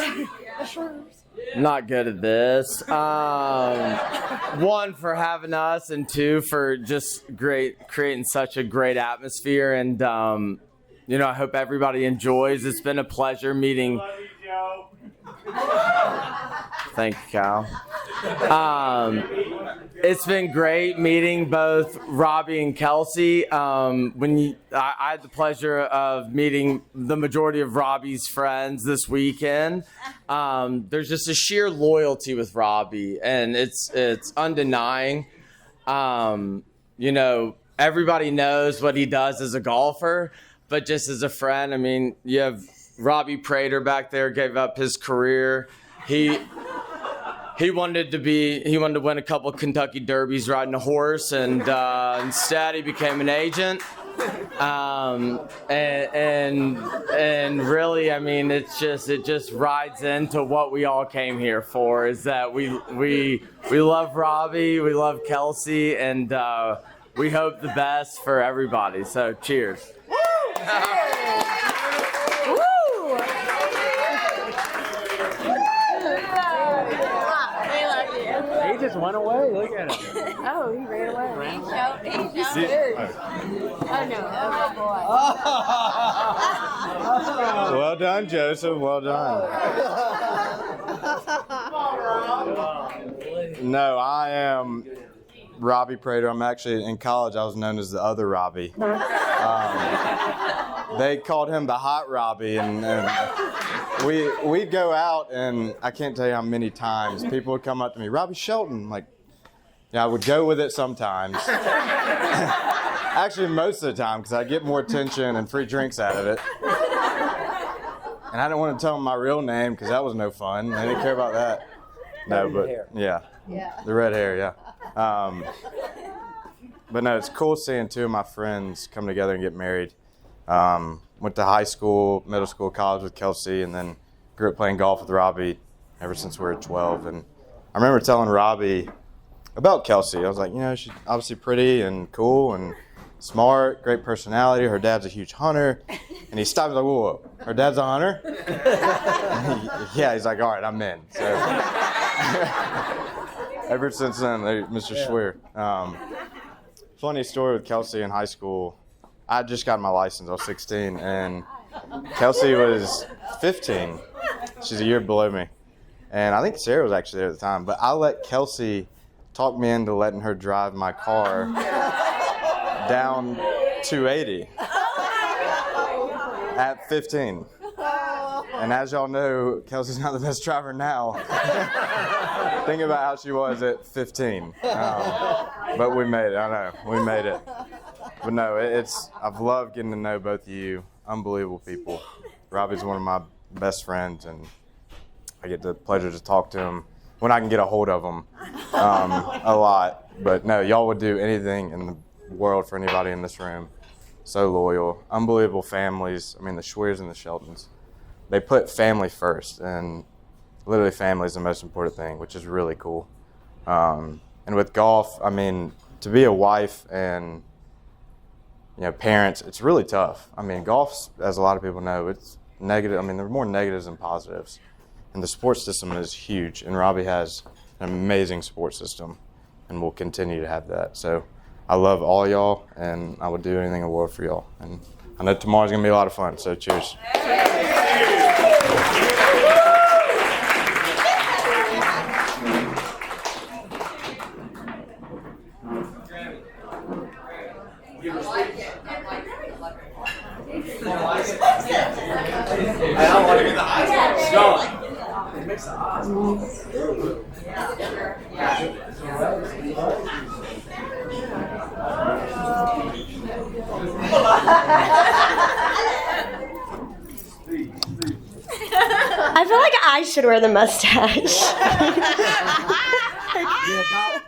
Not good at this. One, for having us, and two, for just creating such a great atmosphere. And I hope everybody enjoys. It's been a pleasure meeting. Love you, Joe. Thank you, Cal. It's been great meeting both Robby and Kelsie. I had the pleasure of meeting the majority of Robby's friends this weekend. There's just a sheer loyalty with Robby, and it's undenying. Everybody knows what he does as a golfer, but just as a friend, I mean, you have Robby Prater back there, gave up his career. He wanted to win a couple of Kentucky Derbies riding a horse, and instead he became an agent. And really, I mean, it just rides into what we all came here for, is that we love Robby, we love Kelsie, and we hope the best for everybody. So cheers. Woo! Woo! He just went away. Look at him. Oh, he ran away. Oh no! Oh boy! Well done, Joseph. Well done. No, I am Robby Prater. I'm actually in college. I was known as the other Robby. they called him the Hot Robby, and we'd go out, and I can't tell you how many times people would come up to me, Robbie Shelton. I'm like, yeah, I would go with it sometimes. Actually, most of the time, because I get more attention and free drinks out of it. And I didn't want to tell them my real name because that was no fun. I didn't care about that. No, but yeah, the red hair, yeah. But no, it's cool seeing two of my friends come together and get married. Went to high school, middle school, college with Kelsie, and then grew up playing golf with Robby ever since we were 12. And I remember telling Robby about Kelsie. I was like, she's obviously pretty and cool and smart, great personality. Her dad's a huge hunter. And he stopped, like, whoa, her dad's a hunter? Yeah, he's like, all right, I'm in. So ever since then, Mr. Schwer. Funny story with Kelsie in high school. I just got my license. I was 16, and Kelsie was 15. She's a year below me. And I think Sarah was actually there at the time. But I let Kelsie talk me into letting her drive my car down 280 at 15. And as y'all know, Kelsie's not the best driver now. Think about how she was at 15. But we made it. I know, we made it. But no, I've loved getting to know both of you. Unbelievable people. Robby's one of my best friends, and I get the pleasure to talk to him when I can get a hold of him a lot. But no, y'all would do anything in the world for anybody in this room. So loyal, unbelievable families. I mean, the Schwers and the Sheltons, they put family first, and literally family is the most important thing, which is really cool. And with golf, I mean, to be a wife and parents, it's really tough. I mean, golf, as a lot of people know, it's negative. I mean, there are more negatives than positives. And the sports system is huge, and Robby has an amazing sports system, and will continue to have that. So I love all y'all, and I would do anything in the world for y'all. And I know tomorrow's going to be a lot of fun, so cheers. I don't want to get the odds. Go. I feel like I should wear the mustache.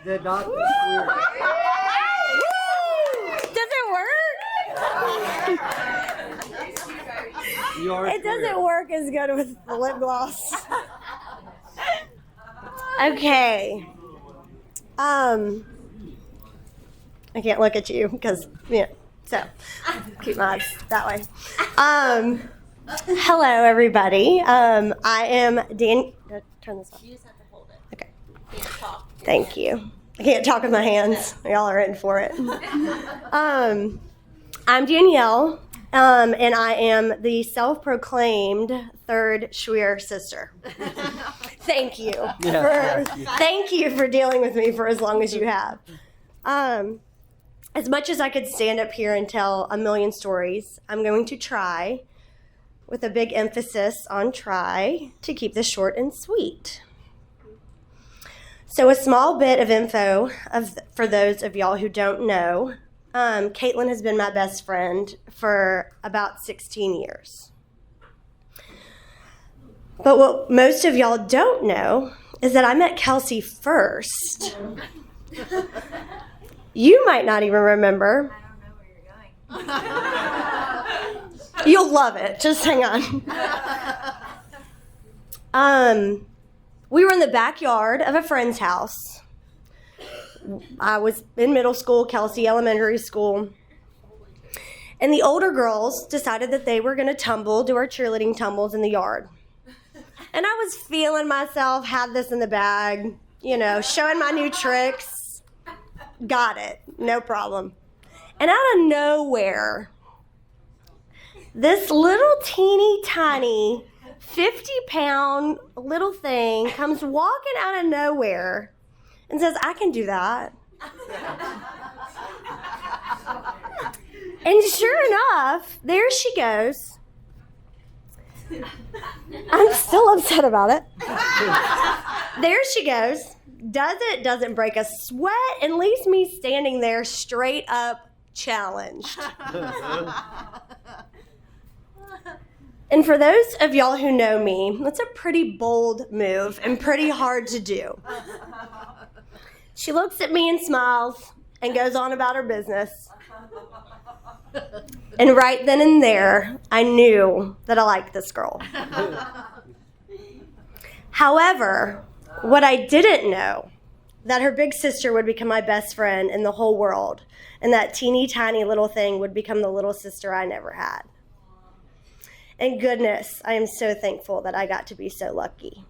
The doctor. Does it work? It doesn't work as good with the lip gloss. Okay. I can't look at you because, so keep my eyes that way. Hello, everybody. I am Dan. Turn this off. You just have to hold it. Okay. You can't talk. Thank you. I can't talk with my hands. Y'all are in for it. I'm Danielle, and I am the self-proclaimed third Schwer sister. Thank you. Thank you for dealing with me for as long as you have. As much as I could stand up here and tell a million stories, I'm going to try, with a big emphasis on try, to keep this short and sweet. So a small bit of info for those of y'all who don't know. Caitlin has been my best friend for about 16 years. But what most of y'all don't know is that I met Kelsie first. You might not even remember. I don't know where you're going. You'll love it. Just hang on. We were in the backyard of a friend's house. I was in middle school, Kelsie elementary school. And the older girls decided that they were going to do our cheerleading tumbles in the yard. And I was feeling myself, had this in the bag, showing my new tricks. Got it. No problem. And out of nowhere, this little teeny tiny 50-pound little thing comes walking out of nowhere and says, I can do that. And sure enough, there she goes. I'm still upset about it. There she goes. Doesn't break a sweat and leaves me standing there straight up challenged. And for those of y'all who know me, that's a pretty bold move and pretty hard to do. She looks at me and smiles and goes on about her business. And right then and there, I knew that I liked this girl. However, what I didn't know, that her big sister would become my best friend in the whole world, and that teeny tiny little thing would become the little sister I never had. And goodness, I am so thankful that I got to be so lucky.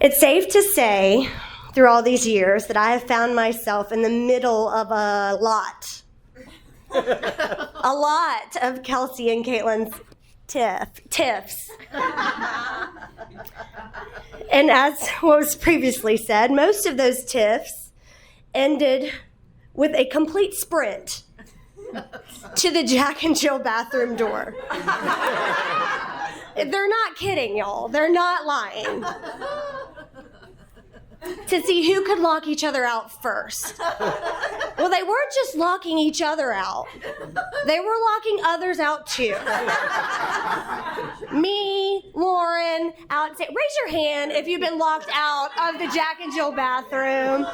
It's safe to say, through all these years, that I have found myself in the middle of a lot of Kelsie and Caitlin's tiffs. And as was previously said, most of those tiffs ended with a complete sprint to the Jack and Jill bathroom door. They're not kidding, y'all. They're not lying. To see who could lock each other out first. Well, they weren't just locking each other out. They were locking others out too. Me, Lauren, Alex. Raise your hand if you've been locked out of the Jack and Jill bathroom.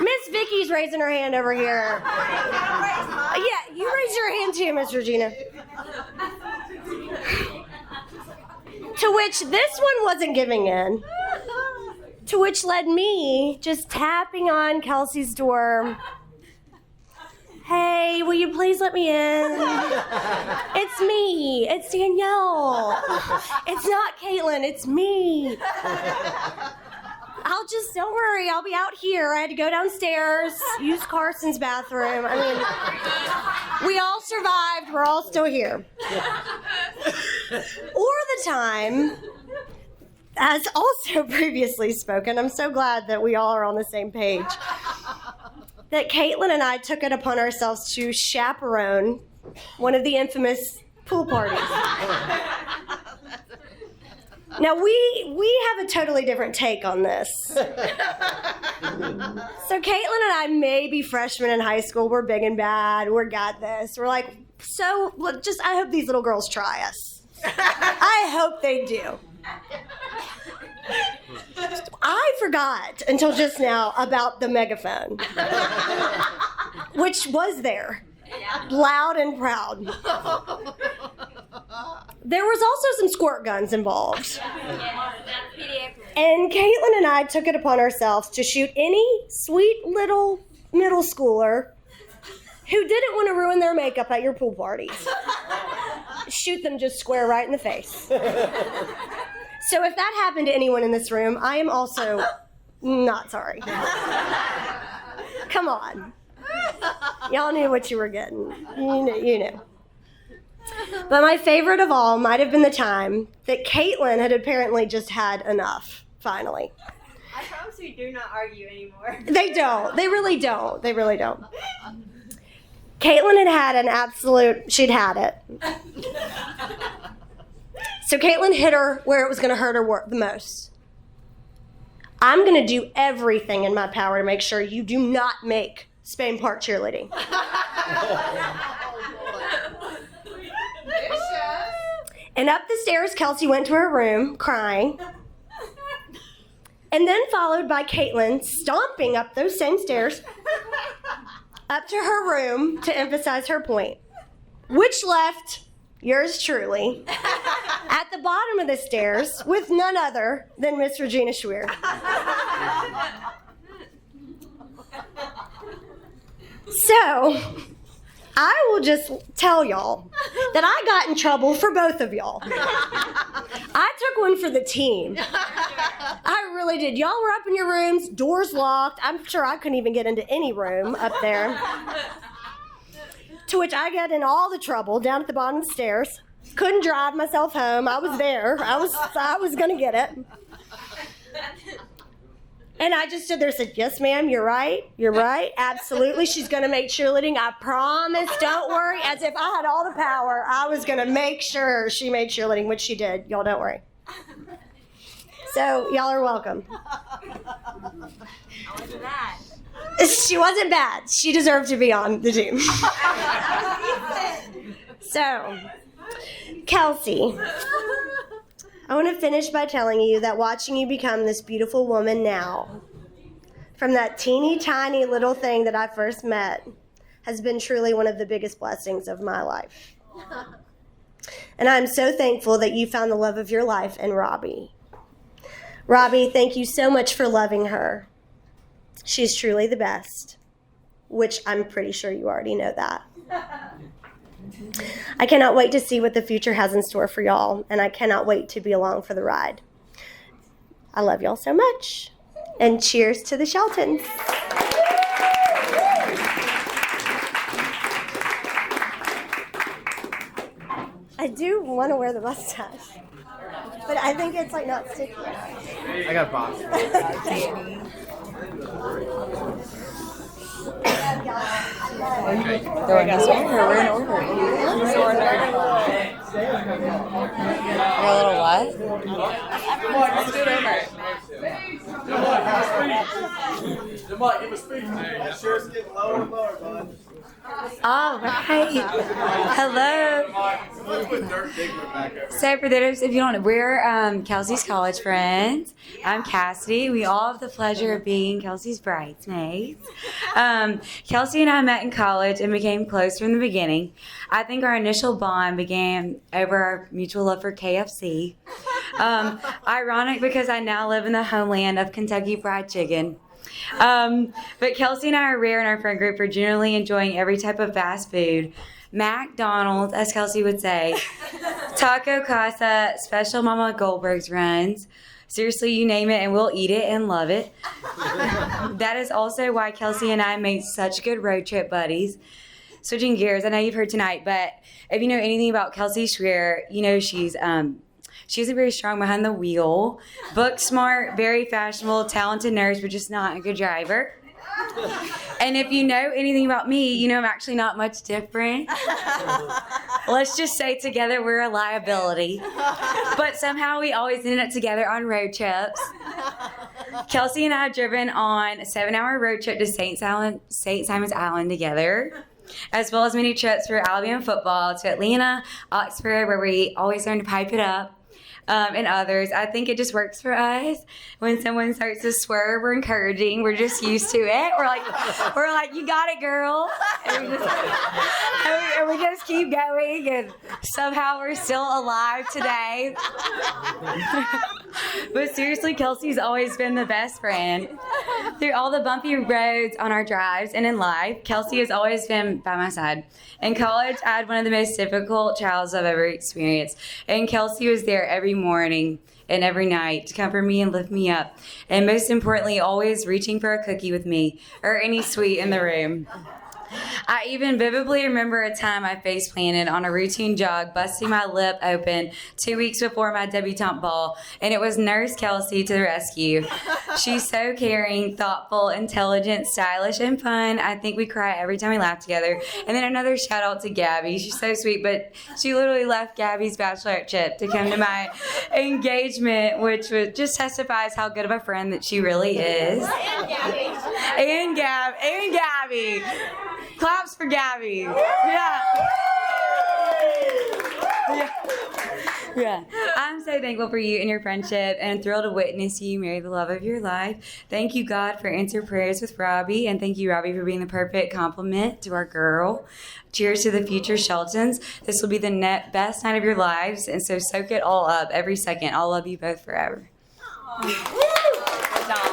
Miss Vicky's raising her hand over here. Yeah, you raise your hand too, Miss Regina. To which this one wasn't giving in. To which led me just tapping on Kelsie's door. Hey, will you please let me in? It's me. It's Danielle. It's not Caitlin. It's me. Don't worry, I'll be out here. I had to go downstairs, use Carson's bathroom. I mean, we all survived. We're all still here. Or the time, as also previously spoken, I'm so glad that we all are on the same page, that Caitlin and I took it upon ourselves to chaperone one of the infamous pool parties. Now, we have a totally different take on this. So Caitlin and I may be freshmen in high school. We're big and bad. We got this. We're like, so look, I hope these little girls try us. I hope they do. I forgot until just now about the megaphone, which was there, loud and proud. There was also some squirt guns involved. And Caitlin and I took it upon ourselves to shoot any sweet little middle schooler who didn't want to ruin their makeup at your pool parties. Shoot them just square right in the face. So if that happened to anyone in this room, I am also not sorry. Come on. Y'all knew what you were getting. You knew. But my favorite of all might have been the time that Caitlin had apparently just had enough, finally. I promise we do not argue anymore. They don't. They really don't. They really don't. Caitlin had an absolute, she'd had it. So Caitlin hit her where it was going to hurt her the most. I'm going to do everything in my power to make sure you do not make Spain Park cheerleading. And up the stairs, Kelsie went to her room, crying. And then followed by Caitlin stomping up those same stairs, up to her room to emphasize her point, which left yours truly at the bottom of the stairs with none other than Miss Regina Schweer. So, I will just tell y'all that I got in trouble for both of y'all. I took one for the team. I really did. Y'all were up in your rooms, doors locked. I'm sure I couldn't even get into any room up there. To which I got in all the trouble down at the bottom of the stairs. Couldn't drive myself home. I was there. I was going to get it. And I just stood there and said, yes, ma'am, you're right. You're right. Absolutely. She's going to make cheerleading. I promise. Don't worry. As if I had all the power, I was going to make sure she made cheerleading, which she did. Y'all don't worry. So y'all are welcome. I wasn't bad. She wasn't bad. She deserved to be on the team. So, Kelsie, I want to finish by telling you that watching you become this beautiful woman now, from that teeny tiny little thing that I first met, has been truly one of the biggest blessings of my life. And I'm so thankful that you found the love of your life in Robby. Robby, thank you so much for loving her. She's truly the best, which I'm pretty sure you already know that. I cannot wait to see what the future has in store for y'all, and I cannot wait to be along for the ride. I love y'all so much, and cheers to the Sheltons. I do want to wear the mustache, but I think it's like not sticky. I got a box. They're in this order. We're in order. This order. You're a little what? Let's do it over. Jamont, give a speech. Sure, it's getting lower and lower, bud. All right. Hello. So for those if you don't know, we're Kelsie's college friends. I'm Cassidy. We all have the pleasure of being Kelsie's bridesmaids. Kelsie and I met in college and became close from the beginning. I think our initial bond began over our mutual love for KFC. Ironic because I now live in the homeland of Kentucky Fried Chicken. But Kelsie and I are rare in our friend group for generally enjoying every type of fast food. McDonald's, as Kelsie would say, Taco Casa, Special Mama Goldberg's runs. Seriously, you name it and we'll eat it and love it. That is also why Kelsie and I made such good road trip buddies. Switching gears, I know you've heard tonight, but if you know anything about Kelsie Schreer, you know she isn't very strong behind the wheel, book smart, very fashionable, talented nurse, but just not a good driver. And if you know anything about me, you know I'm actually not much different. Let's just say together we're a liability. But somehow we always ended up together on road trips. Kelsie and I have driven on a 7-hour road trip to St. Simon's Island together, as well as many trips for Alabama football to Atlanta, Oxford, where we always learn to pipe it up. And others. I think it just works for us. When someone starts to swerve, we're encouraging. We're just used to it. We're like, you got it, girl. And we just keep going, and somehow we're still alive today. But seriously, Kelsie's always been the best friend. Through all the bumpy roads on our drives and in life, Kelsie has always been by my side. In college, I had one of the most difficult trials I've ever experienced, and Kelsie was there every morning and every night to comfort me and lift me up, and most importantly, always reaching for a cookie with me or any sweet in the room. I even vividly remember a time I face planted on a routine jog, busting my lip open 2 weeks before my debutante ball, and it was Nurse Kelsie to the rescue. She's so caring, thoughtful, intelligent, stylish, and fun. I think we cry every time we laugh together. And then another shout out to Gabby. She's so sweet, but she literally left Gabby's bachelorette trip to come to my engagement, which just testifies how good of a friend that she really is. And Gabby. Claps for Gabby. Yeah. I'm so thankful for you and your friendship and thrilled to witness you marry the love of your life. Thank you, God, for answered prayers with Robby, and thank you, Robby, for being the perfect compliment to our girl. Cheers to the future Sheltons. This will be the best night of your lives, and so soak it all up every second. I'll love you both forever. Good job.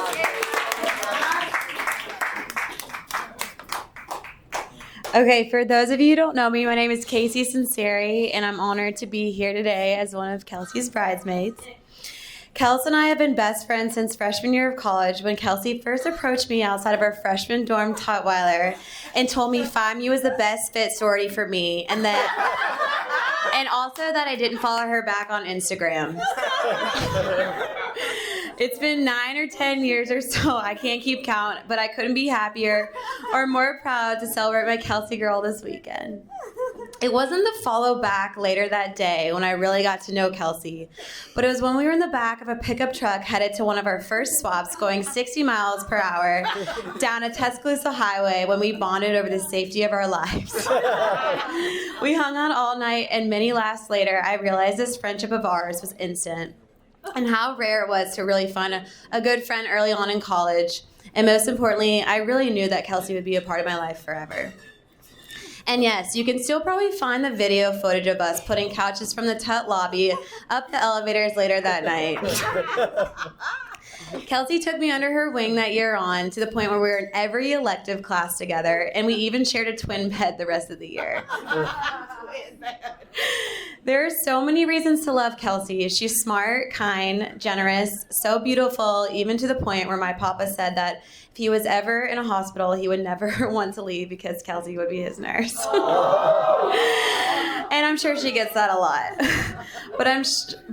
Okay, for those of you who don't know me, my name is Casey Sinceri, and I'm honored to be here today as one of Kelsie's bridesmaids. Kelsie and I have been best friends since freshman year of college when Kelsie first approached me outside of our freshman dorm Tutwiler and told me Phi Mu was the best fit sorority for me, and also that I didn't follow her back on Instagram. It's been 9 or 10 years or so. I can't keep count, but I couldn't be happier or more proud to celebrate my Kelsie girl this weekend. It wasn't the follow back later that day when I really got to know Kelsie, but it was when we were in the back of a pickup truck headed to one of our first swaps going 60 miles per hour down a Tuscaloosa highway when we bonded over the safety of our lives. We hung out all night, and many laughs later, I realized this friendship of ours was instant, and how rare it was to really find a good friend early on in college. And most importantly, I really knew that Kelsie would be a part of my life forever. And yes, you can still probably find the video footage of us putting couches from the Tut lobby up the elevators later that night. Kelsie took me under her wing that year on to the point where we were in every elective class together, and we even shared a twin bed the rest of the year. There are so many reasons to love Kelsie. She's smart, kind, generous, so beautiful, even to the point where my papa said that if he was ever in a hospital, he would never want to leave because Kelsie would be his nurse. And I'm sure she gets that a lot. But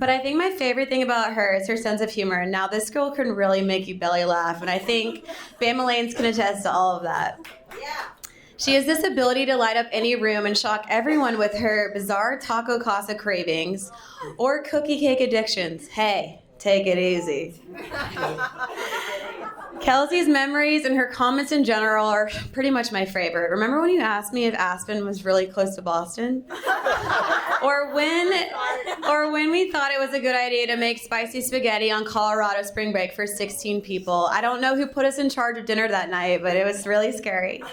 I think my favorite thing about her is her sense of humor. Now, this girl can really make you belly laugh, and I think Bama Lanes can attest to all of that. Yeah. She has this ability to light up any room and shock everyone with her bizarre taco casa cravings or cookie cake addictions. Hey, take it easy. Kelsie's memories and her comments in general are pretty much my favorite. Remember when you asked me if Aspen was really close to Boston? Or when we thought it was a good idea to make spicy spaghetti on Colorado spring break for 16 people. I don't know who put us in charge of dinner that night, but it was really scary.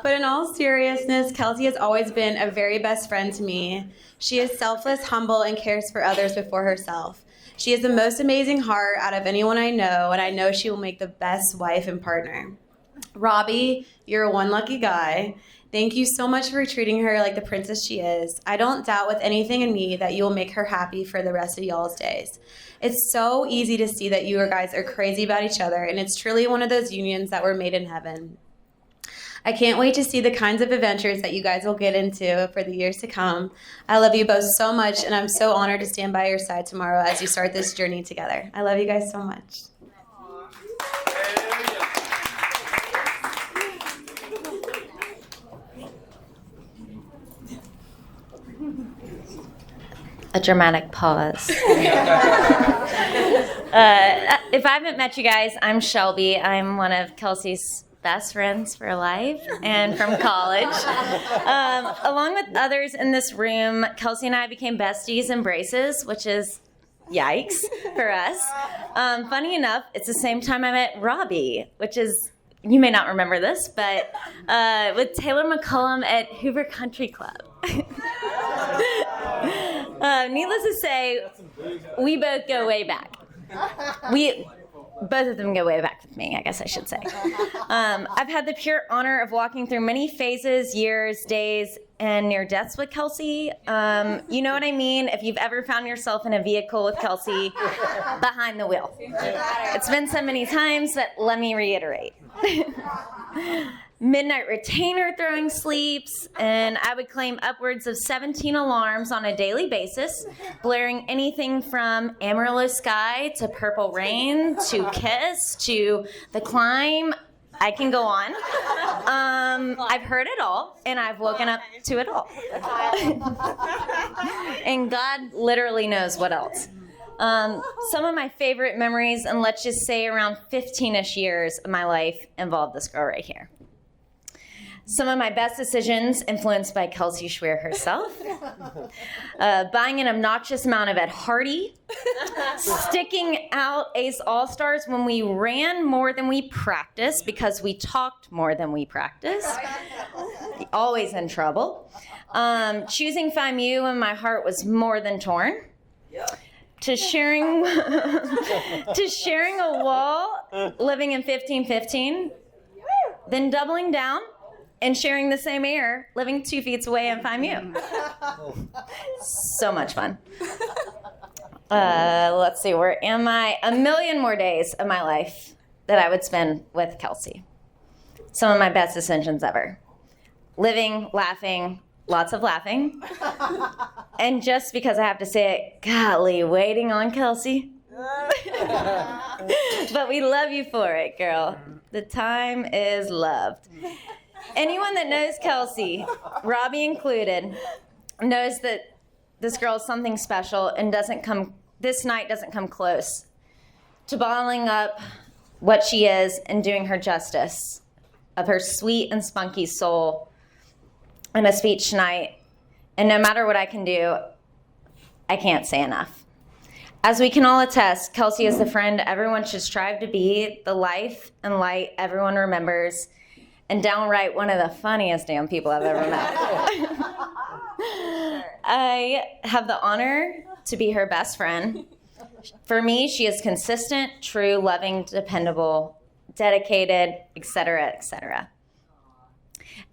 But in all seriousness, Kelsie has always been a very best friend to me. She is selfless, humble, and cares for others before herself. She has the most amazing heart out of anyone I know, and I know she will make the best wife and partner. Robby, you're one lucky guy. Thank you so much for treating her like the princess she is. I don't doubt with anything in me that you will make her happy for the rest of y'all's days. It's so easy to see that you guys are crazy about each other, and it's truly one of those unions that were made in heaven. I can't wait to see the kinds of adventures that you guys will get into for the years to come. I love you both so much, and I'm so honored to stand by your side tomorrow as you start this journey together. I love you guys so much. A dramatic pause. If I haven't met you guys, I'm Shelby. I'm one of Kelsie's best friends for life and from college. Along with others in this room, Kelsie and I became besties and braces, which is yikes for us. Funny enough, it's the same time I met Robby, which is, you may not remember this, but with Taylor McCullum at Hoover Country Club. Needless to say, we both go way back. Both of them go way back with me, I guess I should say. I've had the pure honor of walking through many phases, years, days, and near deaths with Kelsie. You know what I mean? If you've ever found yourself in a vehicle with Kelsie behind the wheel. It's been so many times, but let me reiterate. Midnight retainer throwing sleeps, and I would claim upwards of 17 alarms on a daily basis, blaring anything from Amarillo Sky to Purple Rain to Kiss to The Climb. I can go on. I've heard it all, and I've woken up to it all. And God literally knows what else. Some of my favorite memories, and let's just say around 15-ish years of my life, involve this girl right here. Some of my best decisions influenced by Kelsie Schweer herself. Buying an obnoxious amount of Ed Hardy. Sticking out Ace All-Stars when we ran more than we practiced because we talked more than we practiced. Always in trouble. Choosing FAMU when my heart was more than torn. To sharing a wall living in 1515. Then doubling down and sharing the same air, living 2 feet away in FAMU. So much fun. Let's see, where am I? A million more days of my life that I would spend with Kelsie. Some of my best decisions ever. Living, laughing, lots of laughing. And just because I have to say it, golly, waiting on Kelsie. But we love you for it, girl. The time is loved. Anyone that knows Kelsie, Robby included, knows that this girl is something special and this night doesn't come close to bottling up what she is and doing her justice of her sweet and spunky soul in a speech tonight. And no matter what I can do, I can't say enough. As we can all attest, Kelsie is the friend everyone should strive to be, the life and light everyone remembers, and downright one of the funniest damn people I've ever met. I have the honor to be her best friend. For me, she is consistent, true, loving, dependable, dedicated, etc., etc.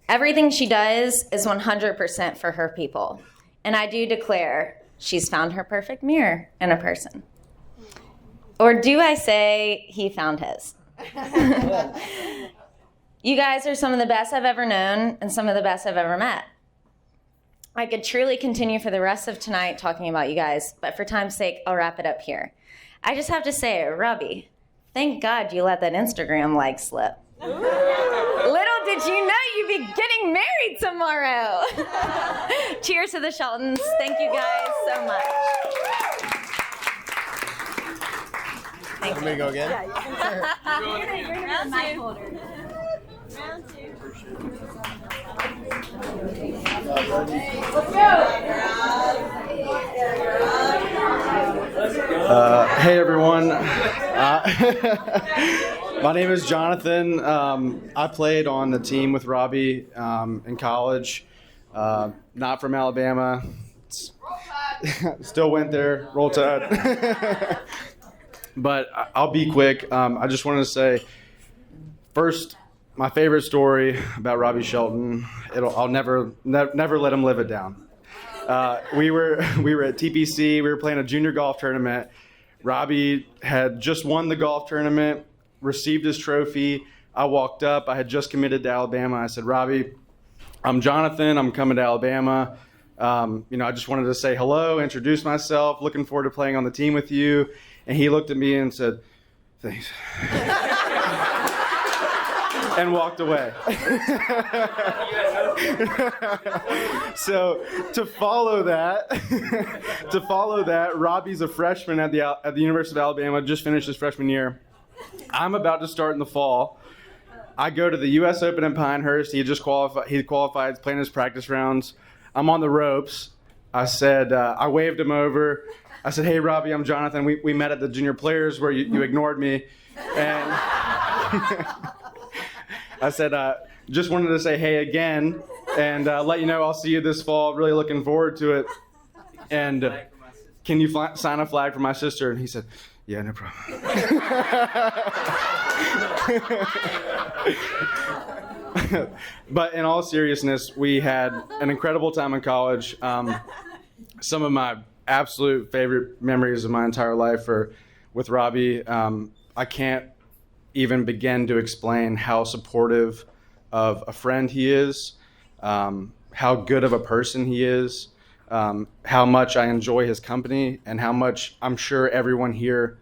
Everything she does is 100% for her people. And I do declare she's found her perfect mirror in a person. Or do I say he found his? You guys are some of the best I've ever known and some of the best I've ever met. I could truly continue for the rest of tonight talking about you guys, but for time's sake, I'll wrap it up here. I just have to say, Robby, thank God you let that Instagram like slip. Little did you know you'd be getting married tomorrow. Cheers to the Sheltons. Thank you guys so much. Thank you. Want me to go again? Round two. Hey everyone, my name is Jonathan. I played on the team with Robby in college. Not from Alabama. Still went there. Roll Tide. But I'll be quick. I just wanted to say, first, my favorite story about Robby Shelton. I'll never let him live it down. We were at TPC. We were playing a junior golf tournament. Robby had just won the golf tournament, received his trophy. I walked up. I had just committed to Alabama. I said, Robby, I'm Jonathan. I'm coming to Alabama. I just wanted to say hello, introduce myself. Looking forward to playing on the team with you. And he looked at me and said, thanks. And walked away. So to follow that, Robby's a freshman at the University of Alabama, just finished his freshman year. I'm about to start in the fall. I go to the U.S. Open in Pinehurst. He qualified, he's playing his practice rounds. I'm on the ropes. I said, I waved him over. I said, hey, Robby, I'm Jonathan. We met at the junior players where you ignored me. And I said, just wanted to say hey again and let you know I'll see you this fall. Really looking forward to it. And can you sign a flag for my sister? And he said, yeah, no problem. But in all seriousness, we had an incredible time in college. Some of my absolute favorite memories of my entire life are with Robby. I can't even begin to explain how supportive of a friend he is, how good of a person he is, how much I enjoy his company, and how much I'm sure everyone here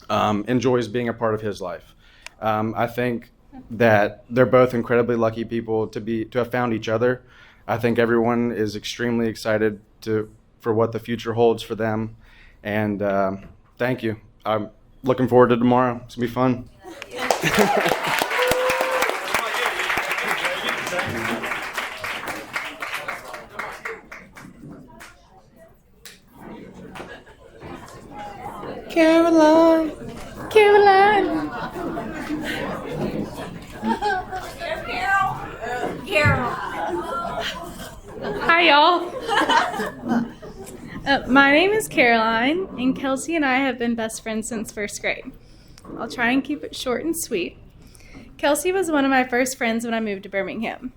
enjoys being a part of his life. I think that they're both incredibly lucky people to have found each other. I think everyone is extremely excited for what the future holds for them. And thank you. I'm looking forward to tomorrow. It's gonna be fun. Caroline. Carol. Hi, y'all. My name is Caroline, and Kelsie and I have been best friends since first grade. I'll try and keep it short and sweet. Kelsie was one of my first friends when I moved to Birmingham.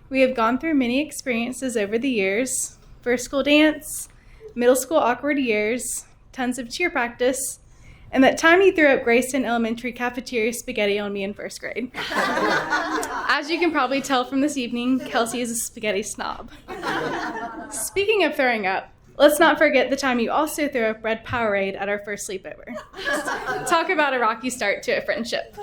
We have gone through many experiences over the years: first school dance, middle school awkward years, tons of cheer practice, and that time he threw up Grayston Elementary cafeteria spaghetti on me in first grade. As you can probably tell from this evening, Kelsie is a spaghetti snob. Speaking of throwing up, Let's not forget the time you also threw a red Powerade at our first sleepover. Talk about a rocky start to a friendship.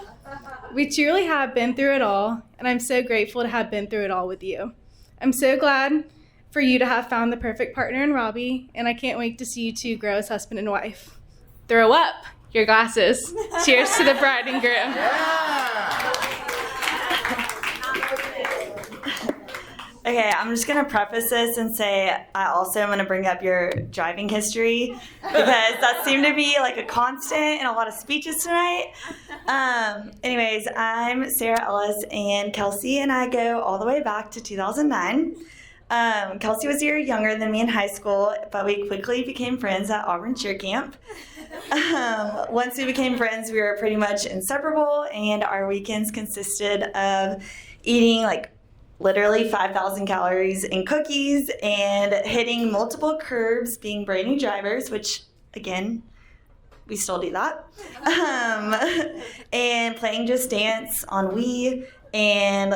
We truly have been through it all, and I'm so grateful to have been through it all with you. I'm so glad for you to have found the perfect partner in Robby, and I can't wait to see you two grow as husband and wife. Throw up your glasses. Cheers to the bride and groom. Okay, I'm just going to preface this and say I also am going to bring up your driving history because that seemed to be like a constant in a lot of speeches tonight. Anyways, I'm Sarah Ellis, and Kelsie and I go all the way back to 2009. Kelsie was a year younger than me in high school, but we quickly became friends at Auburn Cheer Camp. Once we became friends, we were pretty much inseparable, and our weekends consisted of eating like literally 5,000 calories in cookies and hitting multiple curbs, being brand new drivers, which again, we still do that, and playing Just Dance on Wii and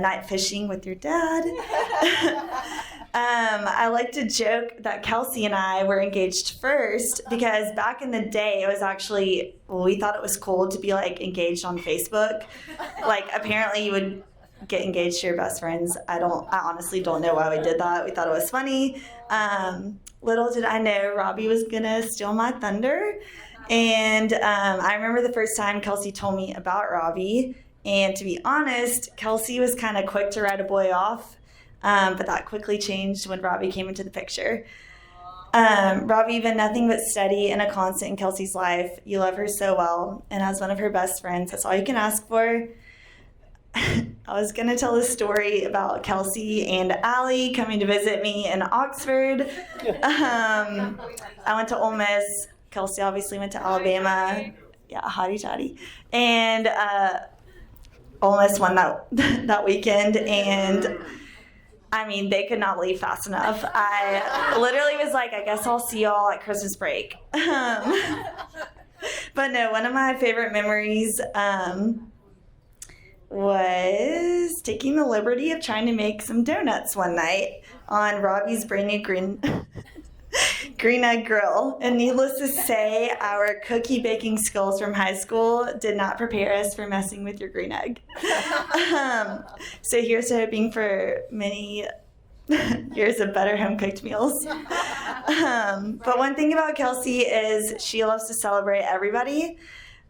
night fishing with your dad. I like to joke that Kelsie and I were engaged first because back in the day, it was actually, we thought it was cool to be like engaged on Facebook. Like apparently you would get engaged to your best friends. I honestly don't know why we did that. We thought it was funny. Little did I know Robby was gonna steal my thunder. And I remember the first time Kelsie told me about Robby. And to be honest, Kelsie was kind of quick to write a boy off. But that quickly changed when Robby came into the picture. Robby, been nothing but steady and a constant in Kelsie's life. You love her so well. And as one of her best friends, that's all you can ask for. I was going to tell a story about Kelsie and Allie coming to visit me in Oxford. I went to Ole Miss. Kelsie obviously went to Alabama. Yeah, hotty toddy. And Ole Miss won that weekend. And I mean, they could not leave fast enough. I literally was like, I guess I'll see y'all at Christmas break. But no, one of my favorite memories was taking the liberty of trying to make some donuts one night on Robby's brand new green egg grill. And needless to say, our cookie baking skills from high school did not prepare us for messing with your green egg. So here's to hoping for many years of better home cooked meals. But one thing about Kelsie is she loves to celebrate everybody.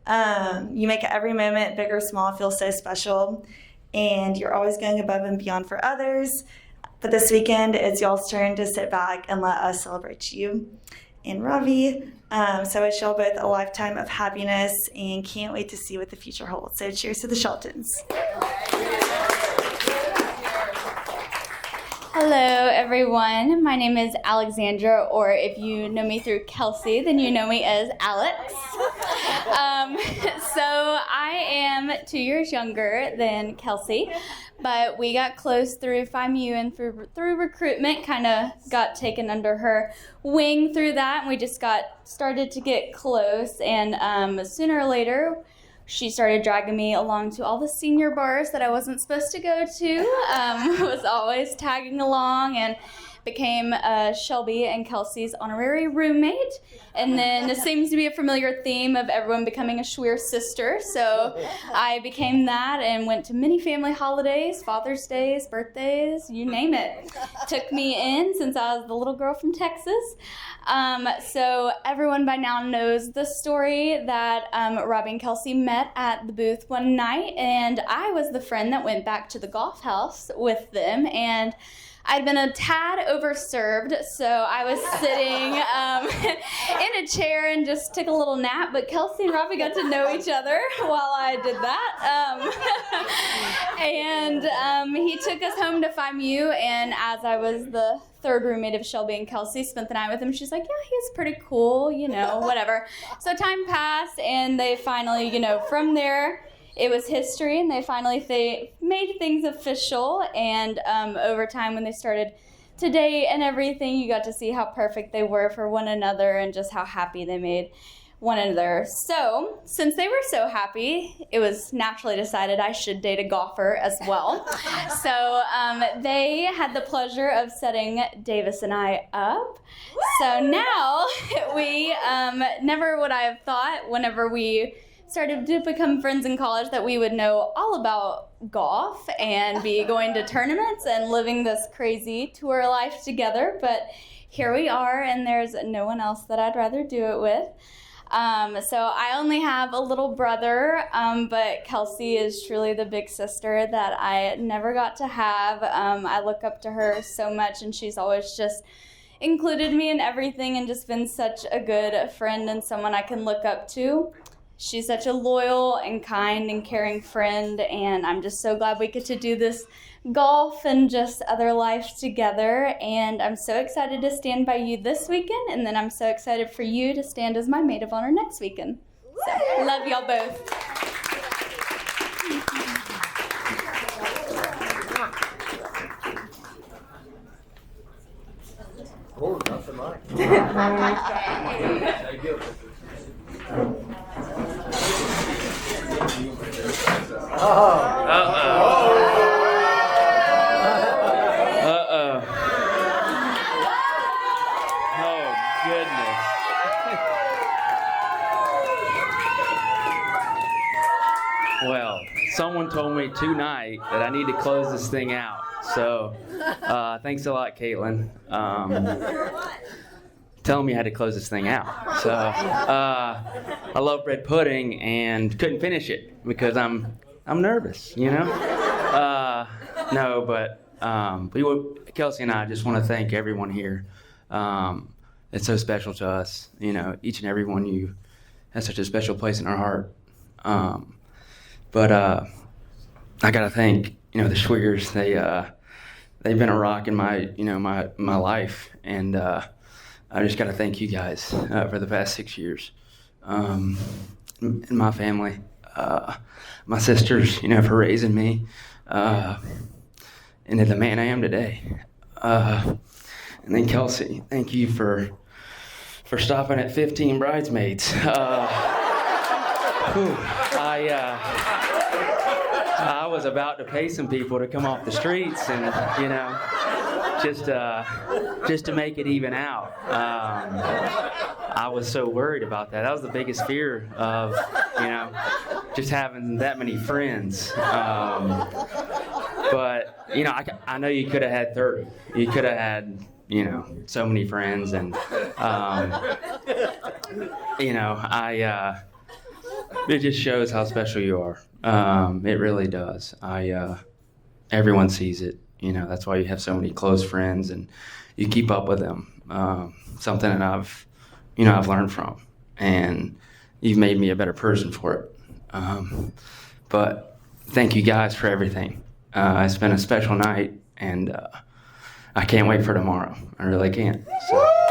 You make every moment, big or small, feel so special, and you're always going above and beyond for others. But this weekend, it's y'all's turn to sit back and let us celebrate you and Robby. So I wish y'all both a lifetime of happiness and can't wait to see what the future holds. So cheers to the Sheltons. Hello, everyone. My name is Alexandra, or if you know me through Kelsie, then you know me as Alex. So I am 2 years younger than Kelsie, but we got close through FIMU and through recruitment, kind of got taken under her wing through that, and we just started to get close, and sooner or later, she started dragging me along to all the senior bars that I wasn't supposed to go to. Was always tagging along and became Shelby and Kelsie's honorary roommate. And then it seems to be a familiar theme of everyone becoming a Schweer sister. So I became that and went to many family holidays, Father's Days, birthdays, you name it. Took me in since I was the little girl from Texas. So everyone by now knows the story that Robby and Kelsie met at the booth one night, and I was the friend that went back to the golf house with them, and I'd been a tad overserved, so I was sitting in a chair and just took a little nap, but Kelsie and Robby got to know each other while I did that. And he took us home to FIMU, and as I was the third roommate of Shelby and Kelsie, spent the night with him. She's like, yeah, he's pretty cool, whatever. So time passed, and they finally, from there, it was history, and they finally made things official, and over time when they started to date and everything, you got to see how perfect they were for one another and just how happy they made one another. So, since they were so happy, it was naturally decided I should date a golfer as well. So, they had the pleasure of setting Davis and I up. So now, we never would I have thought whenever we started to become friends in college that we would know all about golf and be going to tournaments and living this crazy tour life together. But here we are, and there's no one else that I'd rather do it with. So I only have a little brother, but Kelsie is truly the big sister that I never got to have. I look up to her so much, and she's always just included me in everything and just been such a good friend and someone I can look up to. She's such a loyal and kind and caring friend, and I'm just so glad we get to do this golf and just other life together. And I'm so excited to stand by you this weekend, and then I'm so excited for you to stand as my maid of honor next weekend. So, love y'all both. Oh, nothing like Oh, goodness. Well, someone told me tonight that I need to close this thing out. So, thanks a lot, Caitlin. Telling me how to close this thing out. So, I love bread pudding and couldn't finish it because I'm nervous, you know? No, but Kelsie and I just want to thank everyone here. It's so special to us, you know, each and every one of you has such a special place in our heart. But I gotta thank, you know, the Schwiggers. They've been a rock in my, you know, my life, and I just gotta thank you guys for the past 6 years. And my family, my sisters, you know, for raising me, into the man I am today. And then Kelsie, thank you for stopping at 15 bridesmaids. I was about to pay some people to come off the streets and, you know, just to make it even out. I was so worried about that. That was the biggest fear of, you know, just having that many friends. But, you know, I know you could have had 30. You could have had, you know, so many friends, and, you know, it just shows how special you are. It really does. Everyone sees it. You know, that's why you have so many close friends and you keep up with them. Something that I've learned from, and you've made me a better person for it. But thank you guys for everything. It's been a special night, and I can't wait for tomorrow. I really can't. So.